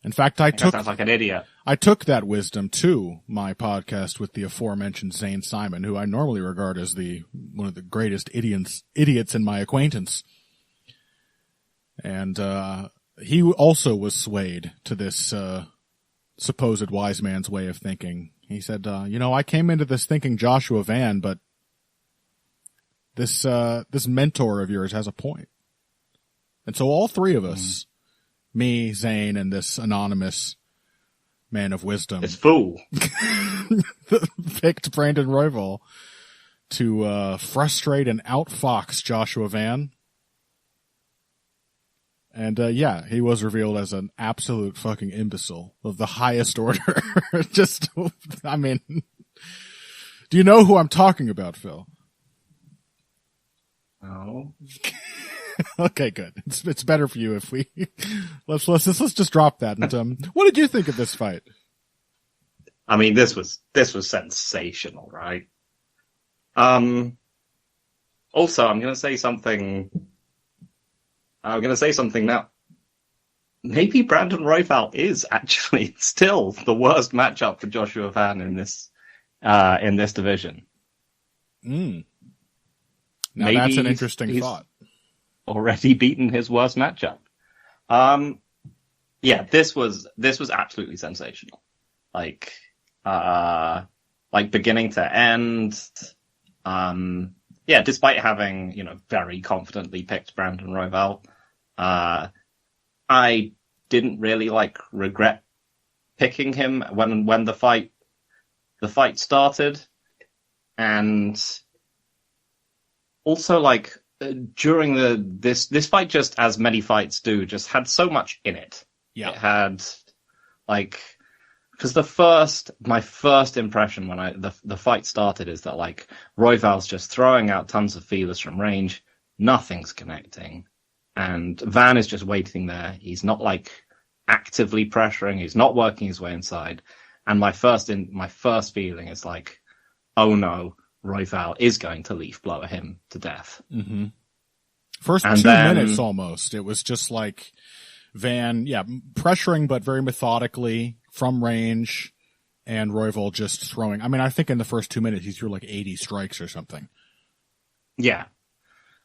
In fact, sounds like an idiot. I took that wisdom to my podcast with the aforementioned Zane Simon, who I normally regard as one of the greatest idiots in my acquaintance. And he also was swayed to this supposed wise man's way of thinking. He said, I came into this thinking Joshua Van, but this mentor of yours has a point. And so all 3 of us, me, Zane, and this anonymous man of wisdom, this fool, picked Brandon Royval to frustrate and outfox Joshua Van. And he was revealed as an absolute fucking imbecile of the highest order. Do you know who I'm talking about, Phil? No. Okay, good. It's better for you if we let's just drop that. And what did you think of this fight? I mean, this was sensational, right? Also, I'm going to say something now. Maybe Brandon Royval is actually still the worst matchup for Joshua Van in this division. Now maybe that's an interesting thought. Already beaten his worst matchup. This was absolutely sensational. Like beginning to end. Despite having, very confidently picked Brandon Royval, I didn't really regret picking him when the fight started. And also during this fight, just as many fights do, just had so much in it. Yeah. It had because my first impression when the fight started is that Royval's just throwing out tons of feelers from range, nothing's connecting, and Van is just waiting there. He's not actively pressuring, he's not working his way inside, and my first feeling is oh no, Royval is going to leaf blower him to death. Mm-hmm. First And 2 then- minutes almost. It was just like Van, pressuring, but very methodically from range, and Royval just throwing. I mean, I think in the first 2 minutes he threw like 80 strikes or something. Yeah.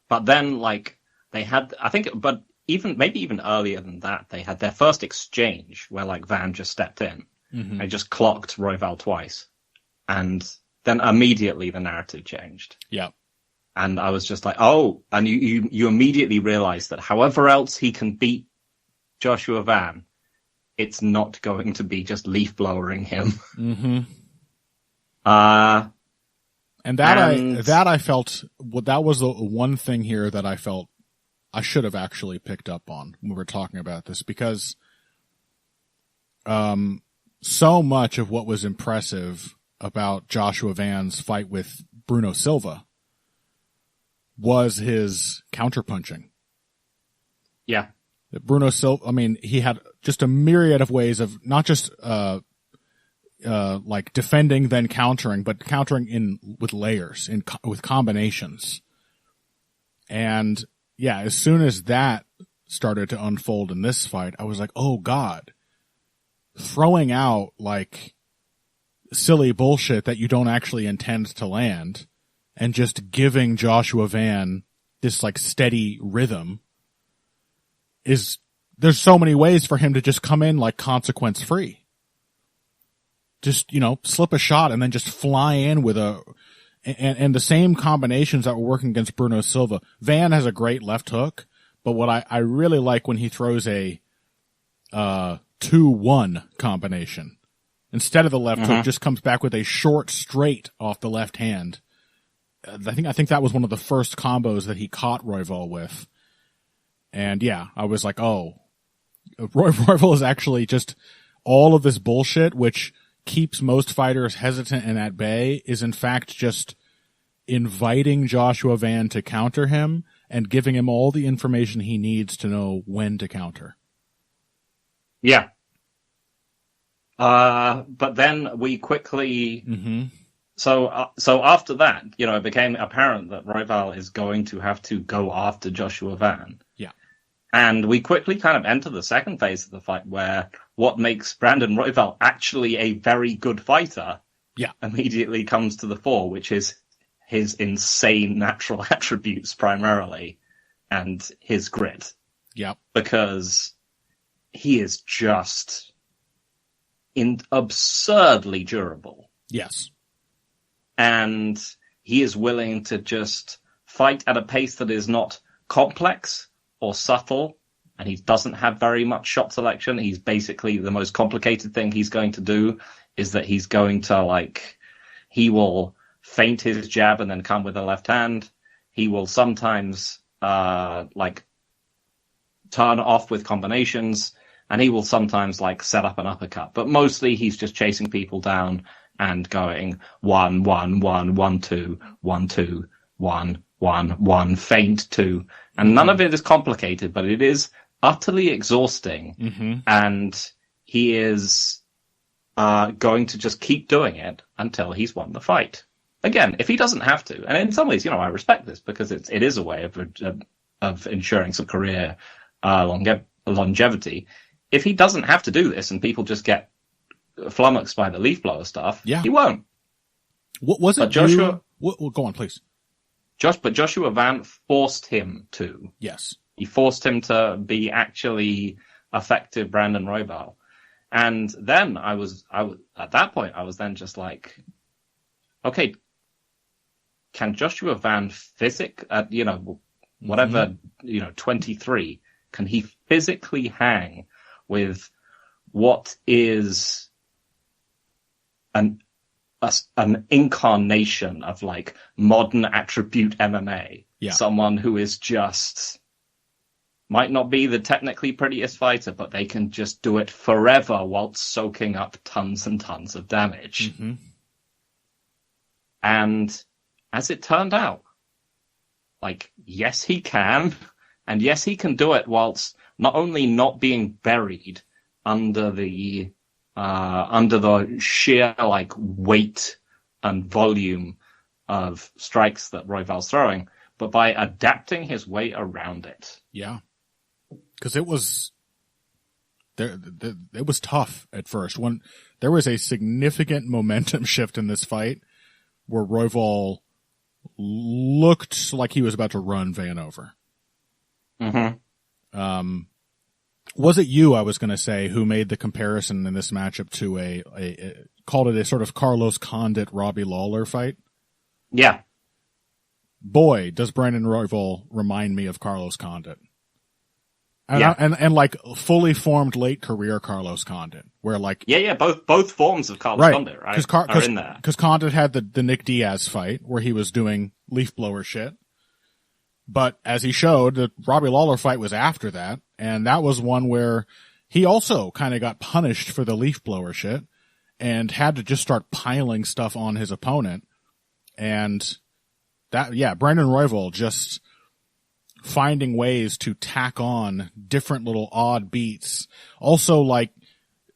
But then, like, they had, I think, but maybe even earlier than that, they had their first exchange where, like, Van just stepped in and just clocked Royval twice. And then immediately the narrative changed. Yeah. And I was just like, oh, and you immediately realize that however else he can beat Joshua Van, it's not going to be just leaf blowering him. Mm-hmm. And I felt, well, that was the one thing here that I felt I should have actually picked up on when we were talking about this, because so much of what was impressive about Joshua Van's fight with Bruno Silva was his counterpunching. Yeah. Bruno Silva, I mean, he had just a myriad of ways of not just like defending then countering, but countering with layers, with combinations. And yeah, as soon as that started to unfold in this fight, I was like, oh God, throwing out like silly bullshit that you don't actually intend to land and just giving Joshua Van this like steady rhythm there's so many ways for him to just come in like consequence free. Just, slip a shot and then just fly in with and the same combinations that were working against Bruno Silva. Van has a great left hook, but what I really like when he throws a 2-1 combination. Instead of the left hook, just comes back with a short straight off the left hand. I think that was one of the first combos that he caught Royval with. And yeah, I was like, oh, Royval is actually just all of this bullshit, which keeps most fighters hesitant and at bay, is in fact just inviting Joshua Van to counter him and giving him all the information he needs to know when to counter. Yeah. But then we quickly, so after that, it became apparent that Royval is going to have to go after Joshua Van. Yeah. And we quickly kind of enter the second phase of the fight, where what makes Brandon Royval actually a very good fighter immediately comes to the fore, which is his insane natural attributes primarily, and his grit. Yeah. Because he is just absurdly durable. Yes. And he is willing to just fight at a pace that is not complex or subtle, and he doesn't have very much shot selection. He's basically, the most complicated thing he's going to do is that he's going to, he will feint his jab and then come with a left hand. He will sometimes, turn off with combinations, and he will sometimes, set up an uppercut. But mostly he's just chasing people down and going 1, 1, 1, 1, 2, 1, 2, 1, 1, 1, feint 2. And none of it is complicated, but it is utterly exhausting. And he is going to just keep doing it until he's won the fight. Again, if he doesn't have to, and in some ways, I respect this, because it is a way of ensuring some career longevity. If he doesn't have to do this and people just get flummoxed by the leaf blower stuff, he won't. What was it? Joshua, go on, please. But Joshua Van forced him to. Yes. He forced him to be actually effective Brandon Royval. And then I was at that point, I was then just like, okay, can Joshua Van at, whatever, 23, can he physically hang with what is an incarnation of modern attribute MMA? Someone who is just, might not be the technically prettiest fighter, but they can just do it forever while soaking up tons and tons of damage. And as it turned out, yes, he can, and yes, he can do it whilst not only not being buried under the sheer weight and volume of strikes that Royval's throwing, but by adapting his way around it. Yeah. Because it was it was tough at first. When there was a significant momentum shift in this fight where Royval looked like he was about to run Van over. Mm-hmm. Was it you, I was going to say, who made the comparison in this matchup to a called it a sort of Carlos Condit Robbie Lawler fight? Yeah. Boy, does Brandon Royval remind me of Carlos Condit. And, yeah. and like fully formed late career Carlos Condit, where like both forms of Carlos Condit, right? Are in there. Because Condit had the Nick Diaz fight where he was doing leaf blower shit. But as he showed, the Robbie Lawler fight was after that, and that was one where he also kind of got punished for the leaf blower shit and had to just start piling stuff on his opponent. And that, yeah, Brandon Royval just finding ways to tack on different little odd beats. Also, like,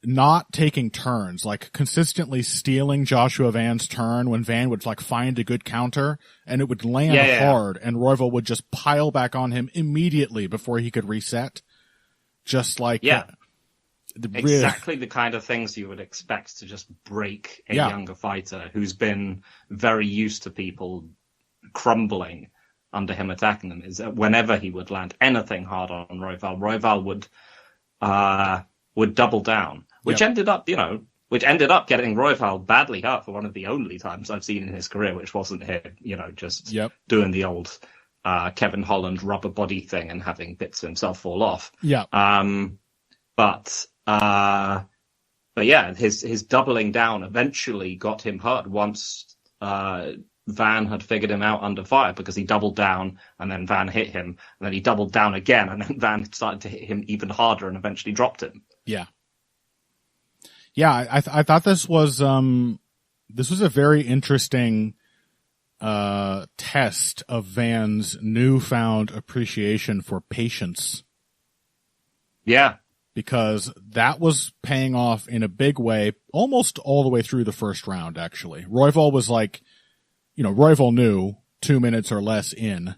not taking turns, like consistently stealing Joshua Van's turn when Van would like find a good counter and it would land hard and Royval would just pile back on him immediately before he could reset. Just like, exactly the kind of things you would expect to just break a younger fighter who's been very used to people crumbling under him attacking them. Is that whenever he would land anything hard on Royval would double down, which ended up getting Royval badly hurt for one of the only times I've seen in his career, which wasn't him, just doing the old Kevin Holland rubber body thing and having bits of himself fall off. Yeah. But yeah, his doubling down eventually got him hurt once Van had figured him out under fire, because he doubled down and then Van hit him, and then he doubled down again and then Van started to hit him even harder and eventually dropped him. Yeah. Yeah, I thought this was a very interesting test of Van's newfound appreciation for patience. Yeah. Because that was paying off in a big way almost all the way through the first round, actually. Royval was like, Royval knew 2 minutes or less in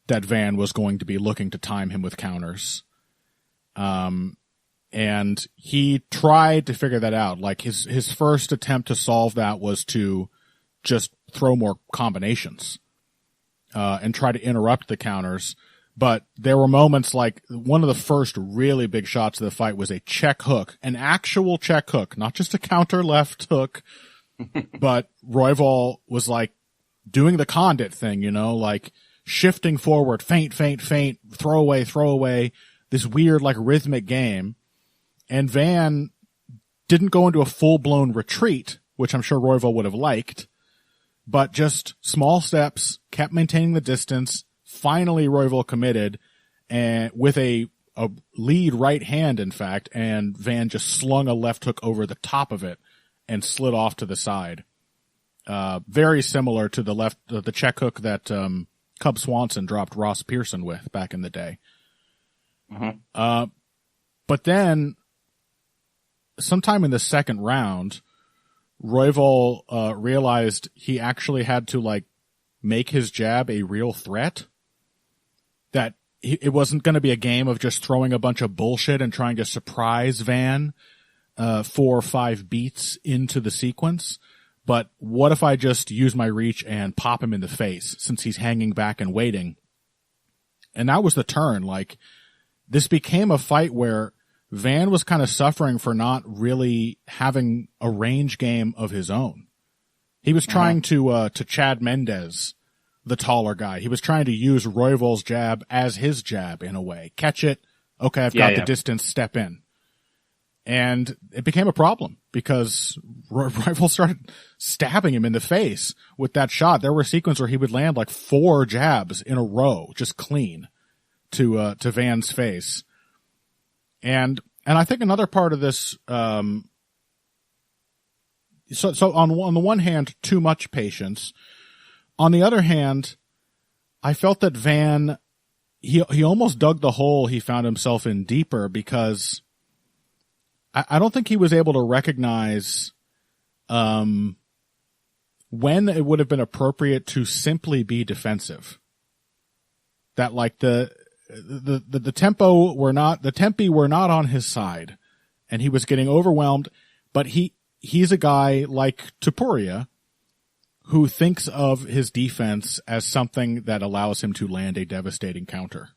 that Van was going to be looking to time him with counters. And he tried to figure that out. Like his first attempt to solve that was to just throw more combinations, and try to interrupt the counters. But there were moments like one of the first really big shots of the fight was a check hook, an actual check hook, not just a counter left hook, but Royval was like doing the Condit thing, like shifting forward, feint, throw away, this weird like rhythmic game. And Van didn't go into a full-blown retreat, which I'm sure Royval would have liked, but just small steps, kept maintaining the distance. Finally, Royval committed, and with a lead right hand, in fact, and Van just slung a left hook over the top of it and slid off to the side. Very similar to the check hook that Cub Swanson dropped Ross Pearson with back in the day. Mm-hmm. But then, sometime in the second round, Royval realized he actually had to like make his jab a real threat. That it wasn't going to be a game of just throwing a bunch of bullshit and trying to surprise Van 4 or 5 beats into the sequence. But what if I just use my reach and pop him in the face since he's hanging back and waiting? And that was the turn. Like, this became a fight where Van was kind of suffering for not really having a range game of his own. He was trying to Chad Mendez, the taller guy. He was trying to use Royval's jab as his jab in a way. Catch it. Okay, I've got the distance, step in. And it became a problem because Royval started stabbing him in the face with that shot. There were sequences where he would land like 4 jabs in a row, just clean to Van's face. And I think another part of this, so on the one hand, too much patience. On the other hand, I felt that Van, he almost dug the hole he found himself in deeper, because I don't think he was able to recognize when it would have been appropriate to simply be defensive. that like the tempi were not on his side, and he was getting overwhelmed. But he's a guy like Topuria who thinks of his defense as something that allows him to land a devastating counter.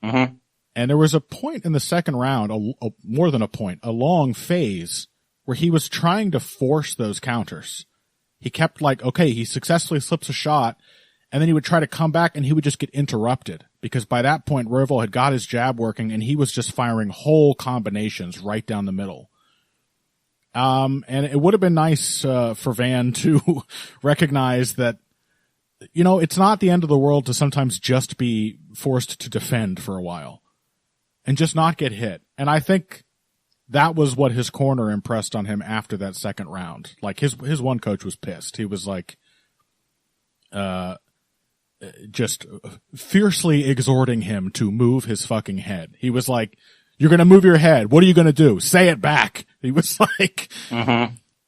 Mm-hmm. And there was a point in the second round, more than a point, a long phase where he was trying to force those counters. He kept like, okay, he successfully slips a shot, and then he would try to come back and he would just get interrupted because by that point Royval had got his jab working and he was just firing whole combinations right down the middle. And it would have been nice for Van to recognize that, you know, it's not the end of the world to sometimes just be forced to defend for a while and just not get hit. And I think that was what his corner impressed on him after that second round. Like his one coach was pissed. He was like, just fiercely exhorting him to move his fucking head. He was like, "You're going to move your head. What are you going to do? Say it back." He was like,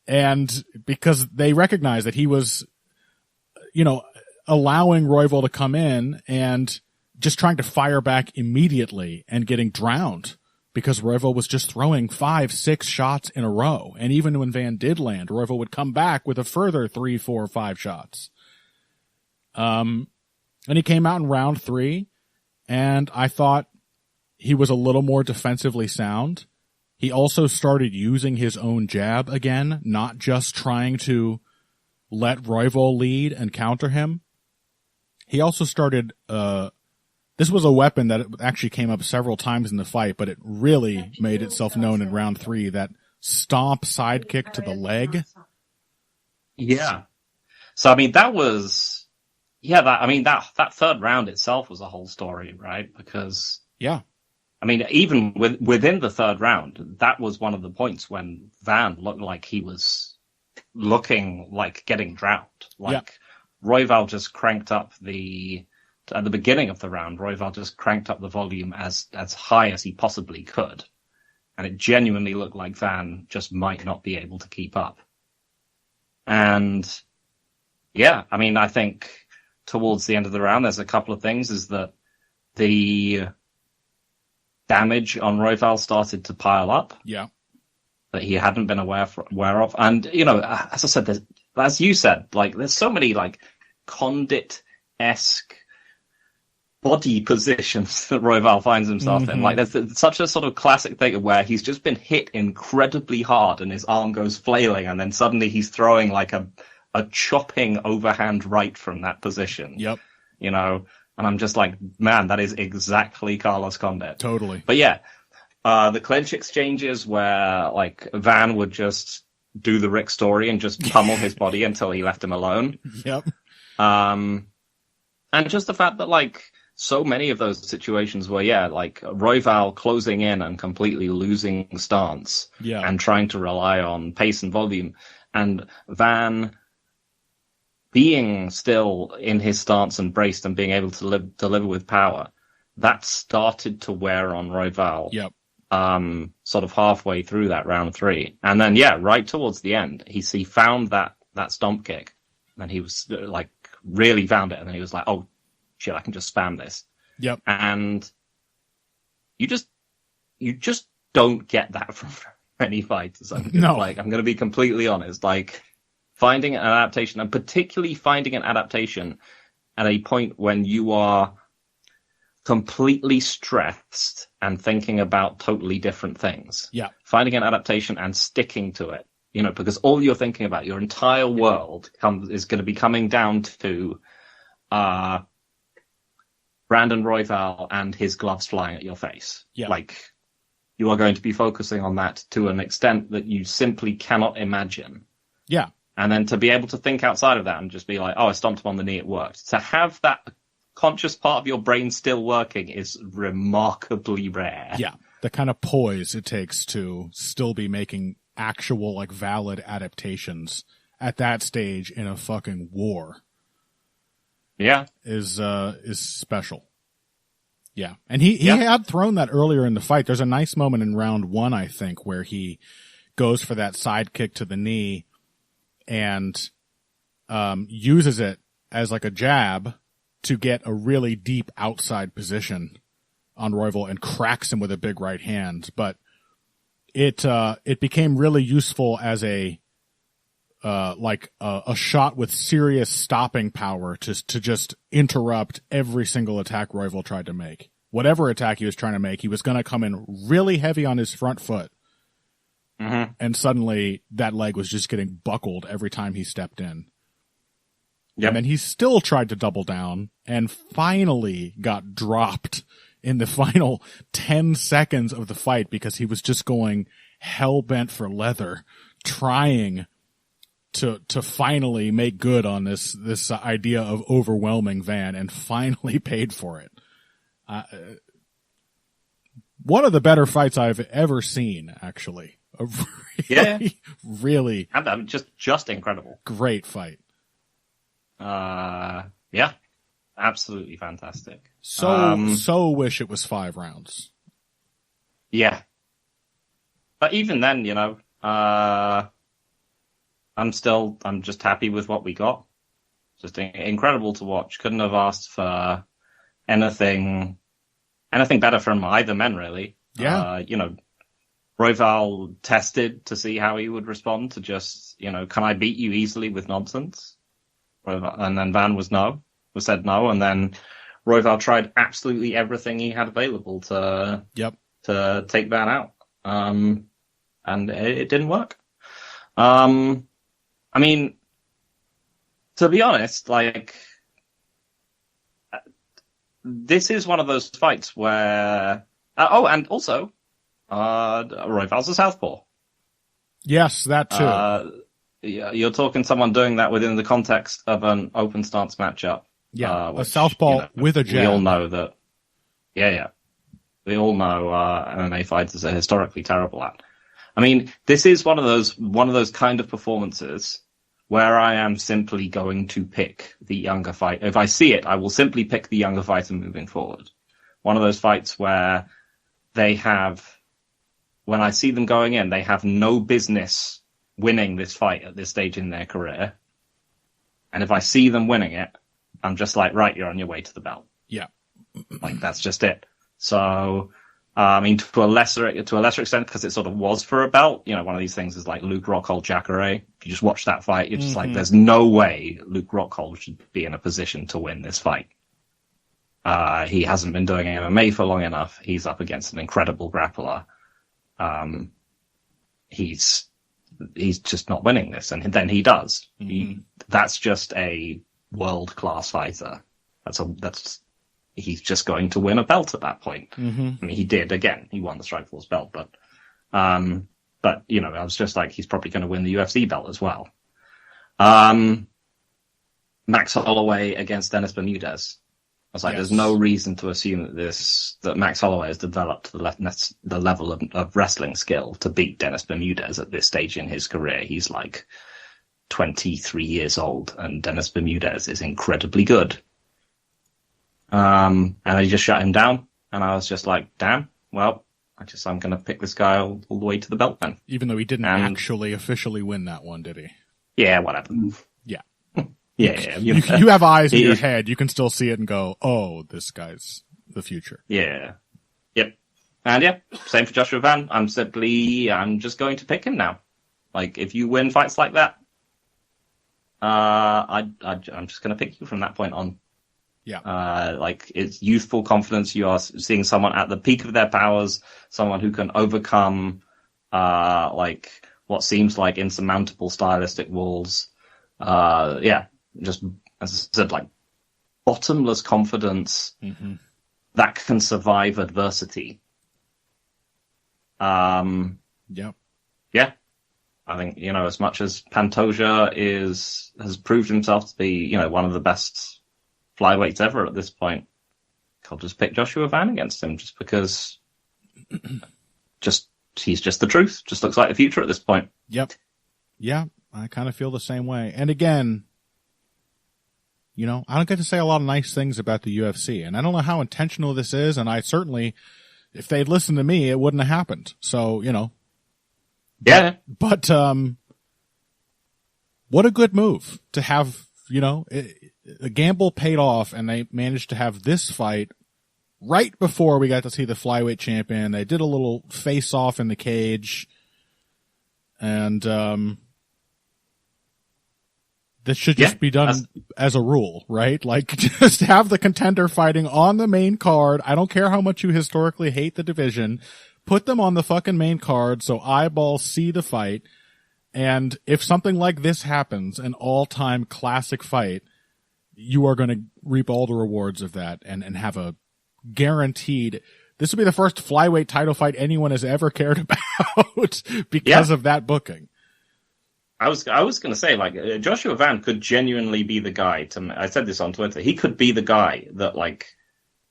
and because they recognized that he was, you know, allowing Royval to come in and just trying to fire back immediately and getting drowned because Royval was just throwing 5-6 shots in a row. And even when Van did land, Royval would come back with a further 3, 4, 5 shots. And he came out in round 3, and I thought he was a little more defensively sound. He also started using his own jab again, not just trying to let Royval lead and counter him. He also started, this was a weapon that actually came up several times in the fight, but it really made itself known in round 3, that stomp sidekick to the leg. Yeah. So, I mean, that was... Yeah, that third round itself was a whole story, right? Because, yeah, I mean, even within the third round, that was one of the points when Van looked like he was looking like getting drowned. Like, Royval just cranked up at the beginning of the round, Royval just cranked up the volume as high as he possibly could. And it genuinely looked like Van just might not be able to keep up. And, yeah, I mean, I think... towards the end of the round, there's a couple of things, is that the damage on Royval started to pile up. Yeah. That he hadn't been aware of. And, you know, as I said, as you said, like, there's so many, like, Condit-esque body positions that Royval finds himself in. Like, there's such a sort of classic thing where he's just been hit incredibly hard and his arm goes flailing, and then suddenly he's throwing, like, a chopping overhand right from that position. Yep. You know, and I'm just like, man, that is exactly Carlos Condit. Totally. But yeah, the clinch exchanges where, like, Van would just do the Rick Story and just pummel his body until he left him alone. Yep. And just the fact that, like, so many of those situations where, yeah, like, Royval closing in and completely losing stance and trying to rely on pace and volume, and Van being still in his stance and braced and being able to deliver with power, that started to wear on Royval. Yep. Sort of halfway through that round 3. And then, yeah, right towards the end, he found that stomp kick. And then he was, like, really found it. And then he was like, oh, shit, I can just spam this. Yep. And you just don't get that from many fighters. No. Like, I'm going to be completely honest. Like, finding an adaptation, and particularly finding an adaptation at a point when you are completely stressed and thinking about totally different things. Yeah. Finding an adaptation and sticking to it, you know, because all you're thinking about, your entire world is going to be coming down to Brandon Royval and his gloves flying at your face. Yeah. Like, you are going to be focusing on that to an extent that you simply cannot imagine. Yeah. And then to be able to think outside of that and just be like, oh, I stomped him on the knee, it worked. To have that conscious part of your brain still working is remarkably rare. Yeah. The kind of poise it takes to still be making actual, like, valid adaptations at that stage in a fucking war. Yeah. Is special. Yeah. And he had thrown that earlier in the fight. There's a nice moment in round 1, I think, where he goes for that side kick to the knee and uses it as like a jab to get a really deep outside position on Royval and cracks him with a big right hand. But it became really useful as a shot with serious stopping power to just interrupt every single attack Royval tried to make. Whatever attack he was trying to make, he was going to come in really heavy on his front foot. Mm-hmm. And suddenly that leg was just getting buckled every time he stepped in. Yep. And then he still tried to double down and finally got dropped in the final 10 seconds of the fight because he was just going hell-bent for leather, trying to finally make good on this idea of overwhelming Van, and finally paid for it. One of the better fights I've ever seen, actually. A really just incredible. Great fight. Yeah, absolutely fantastic. So wish it was 5 rounds. Yeah. But even then, I'm just happy with what we got. Just incredible to watch. Couldn't have asked for anything better from either men, really. Yeah. Royval tested to see how he would respond to just, can I beat you easily with nonsense? And then Van said no. And then Royval tried absolutely everything he had available to take Van out. And it didn't work. I mean, to be honest, this is one of those fights where, and also, Royval's a southpaw. Yes, that too. You're talking someone doing that within the context of an open stance matchup. Yeah, which, a southpaw with a jab. We all know that. Yeah. We all know MMA fighters are historically terrible at. I mean, this is one of those kind of performances where I am simply going to pick the younger fighter. If I see it, I will simply pick the younger fighter moving forward. One of those fights where when I see them going in, they have no business winning this fight at this stage in their career. And if I see them winning it, I'm just like, right, you're on your way to the belt. Yeah. That's just it. So, I mean, to a lesser extent, because it sort of was for a belt, one of these things is like Luke Rockhold, Jacare. If you just watch that fight, you're just like, there's no way Luke Rockhold should be in a position to win this fight. He hasn't been doing MMA for long enough. He's up against an incredible grappler. He's just not winning this, and then he does. That's just a world-class fighter. He's just going to win a belt at that point. I mean, he did again. He won the Strikeforce belt, but I was just like, he's probably going to win the UFC belt as well. Max Holloway against Dennis Bermudez. I was like, There's no reason to assume that Max Holloway has developed the level of wrestling skill to beat Dennis Bermudez at this stage in his career. He's like 23 years old, and Dennis Bermudez is incredibly good. And I just shut him down, and I was just like, damn, well, I'm going to pick this guy all the way to the belt then. Even though he didn't actually officially win that one, did he? Yeah, whatever. Yeah. Yeah. You have eyes in your head. You can still see it and go, oh, this guy's the future. Yeah. Yep. And same for Joshua Van. I'm just going to pick him now. Like, if you win fights like that, I'm just going to pick you from that point on. Yeah. It's youthful confidence. You are seeing someone at the peak of their powers, someone who can overcome, what seems like insurmountable stylistic walls. Just, as I said, like, bottomless confidence that can survive adversity. Yeah. Yeah. I think, as much as Pantoja has proved himself to be, one of the best flyweights ever at this point, I'll just pick Joshua Van against him just because he's just the truth. Just looks like the future at this point. Yep. Yeah, I kind of feel the same way. And again, I don't get to say a lot of nice things about the UFC, and I don't know how intentional this is, and I certainly, if they'd listened to me, it wouldn't have happened. So, Yeah. But what a good move to have, the gamble paid off, and they managed to have this fight right before we got to see the flyweight champion. They did a little face-off in the cage, and this should just be done as a rule, right? Like, just have the contender fighting on the main card. I don't care how much you historically hate the division. Put them on the fucking main card so eyeballs see the fight. And if something like this happens, an all-time classic fight, you are going to reap all the rewards of that and have a guaranteed. This will be the first flyweight title fight anyone has ever cared about because of that booking. I was going to say, like, Joshua Van could genuinely be the guy I said this on Twitter. He could be the guy that, like,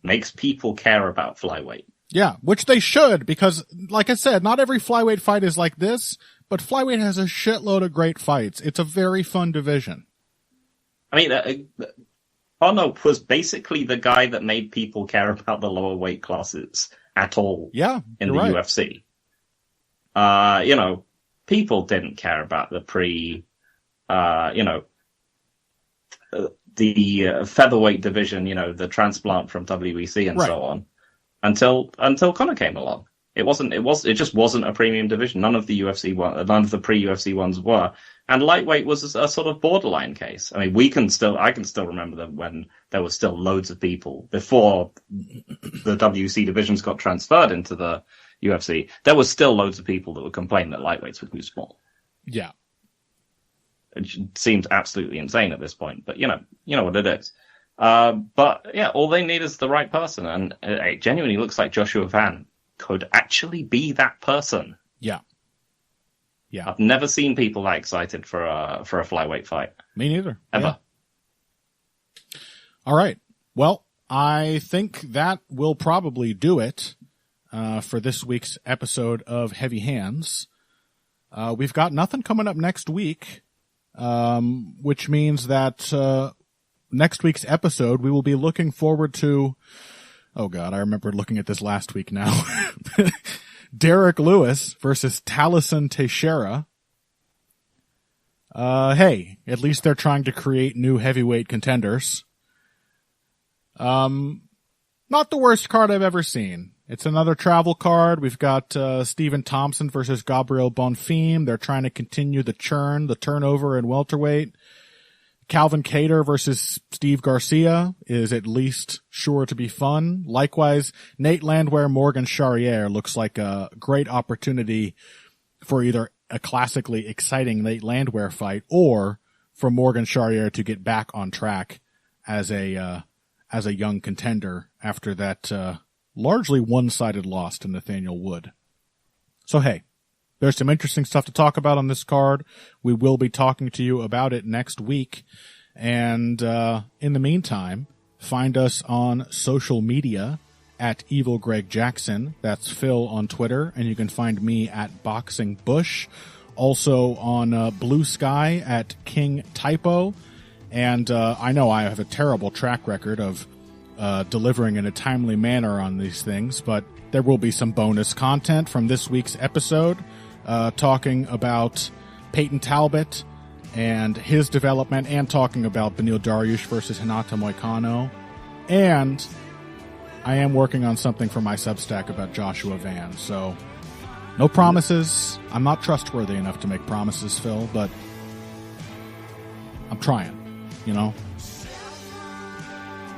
makes people care about flyweight. Yeah, which they should, because, like I said, not every flyweight fight is like this, but flyweight has a shitload of great fights. It's a very fun division. I mean, Ono was basically the guy that made people care about the lower weight classes at all. Yeah, in the UFC. You know, people didn't care about the the featherweight division, you know, the transplant from WEC and so on, until Conor came along. It just wasn't a premium division. None of the pre-UFC ones were. And lightweight was a sort of borderline case. I mean, I can still remember them when there were still loads of people before the WC divisions got transferred into the UFC. There was still loads of people that would complain that lightweights were too small. Yeah. It seems absolutely insane at this point, but you know what it is. But yeah, all they need is the right person. And it genuinely looks like Joshua Van could actually be that person. Yeah. Yeah. I've never seen people that excited for a flyweight fight. Me neither. Ever. Yeah. All right. Well, I think that will probably do it for this week's episode of Heavy Hands. We've got nothing coming up next week, which means that next week's episode we will be looking forward to. Oh God, I remember looking at this last week now. Derek Lewis versus Taliesin Teixeira. Hey, at least they're trying to create new heavyweight contenders. Not the worst card I've ever seen. It's another travel card. We've got Stephen Thompson versus Gabriel Bonfim. They're trying to continue the turnover in welterweight. Calvin Kattar versus Steve Garcia is at least sure to be fun. Likewise, Nate Landwehr, Morgan Charrier looks like a great opportunity for either a classically exciting Nate Landwehr fight or for Morgan Charrier to get back on track as a young contender after that largely one-sided loss to Nathaniel Wood. So hey, there's some interesting stuff to talk about on this card. We will be talking to you about it next week. And in the meantime, find us on social media at Evil Greg Jackson. That's Phil on Twitter. And you can find me at Boxing Bush. Also on Blue Sky at King Typo. And I know I have a terrible track record of delivering in a timely manner on these things, but there will be some bonus content from this week's episode. Talking about Peyton Talbot and his development, and talking about Beneil Dariush versus Hinata Moicano. And I am working on something for my Substack about Joshua Van. So no promises. I'm not trustworthy enough to make promises, Phil, but I'm trying, you know.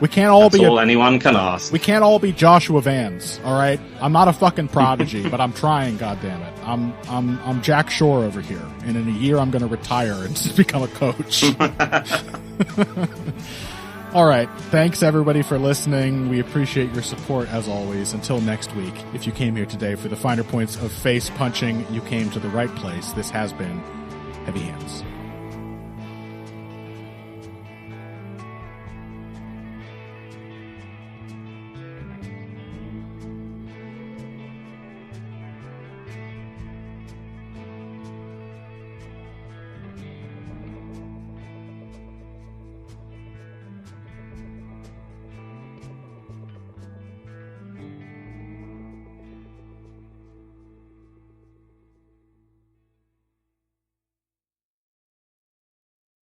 We can't all That's all anyone can ask. We can't all be Joshua Vans, all right? I'm not a fucking prodigy, but I'm trying, goddammit. I'm Jack Shore over here, and in a year I'm going to retire and become a coach. All right. Thanks everybody for listening. We appreciate your support as always. Until next week, if you came here today for the finer points of face punching, you came to the right place. This has been Heavy Hands.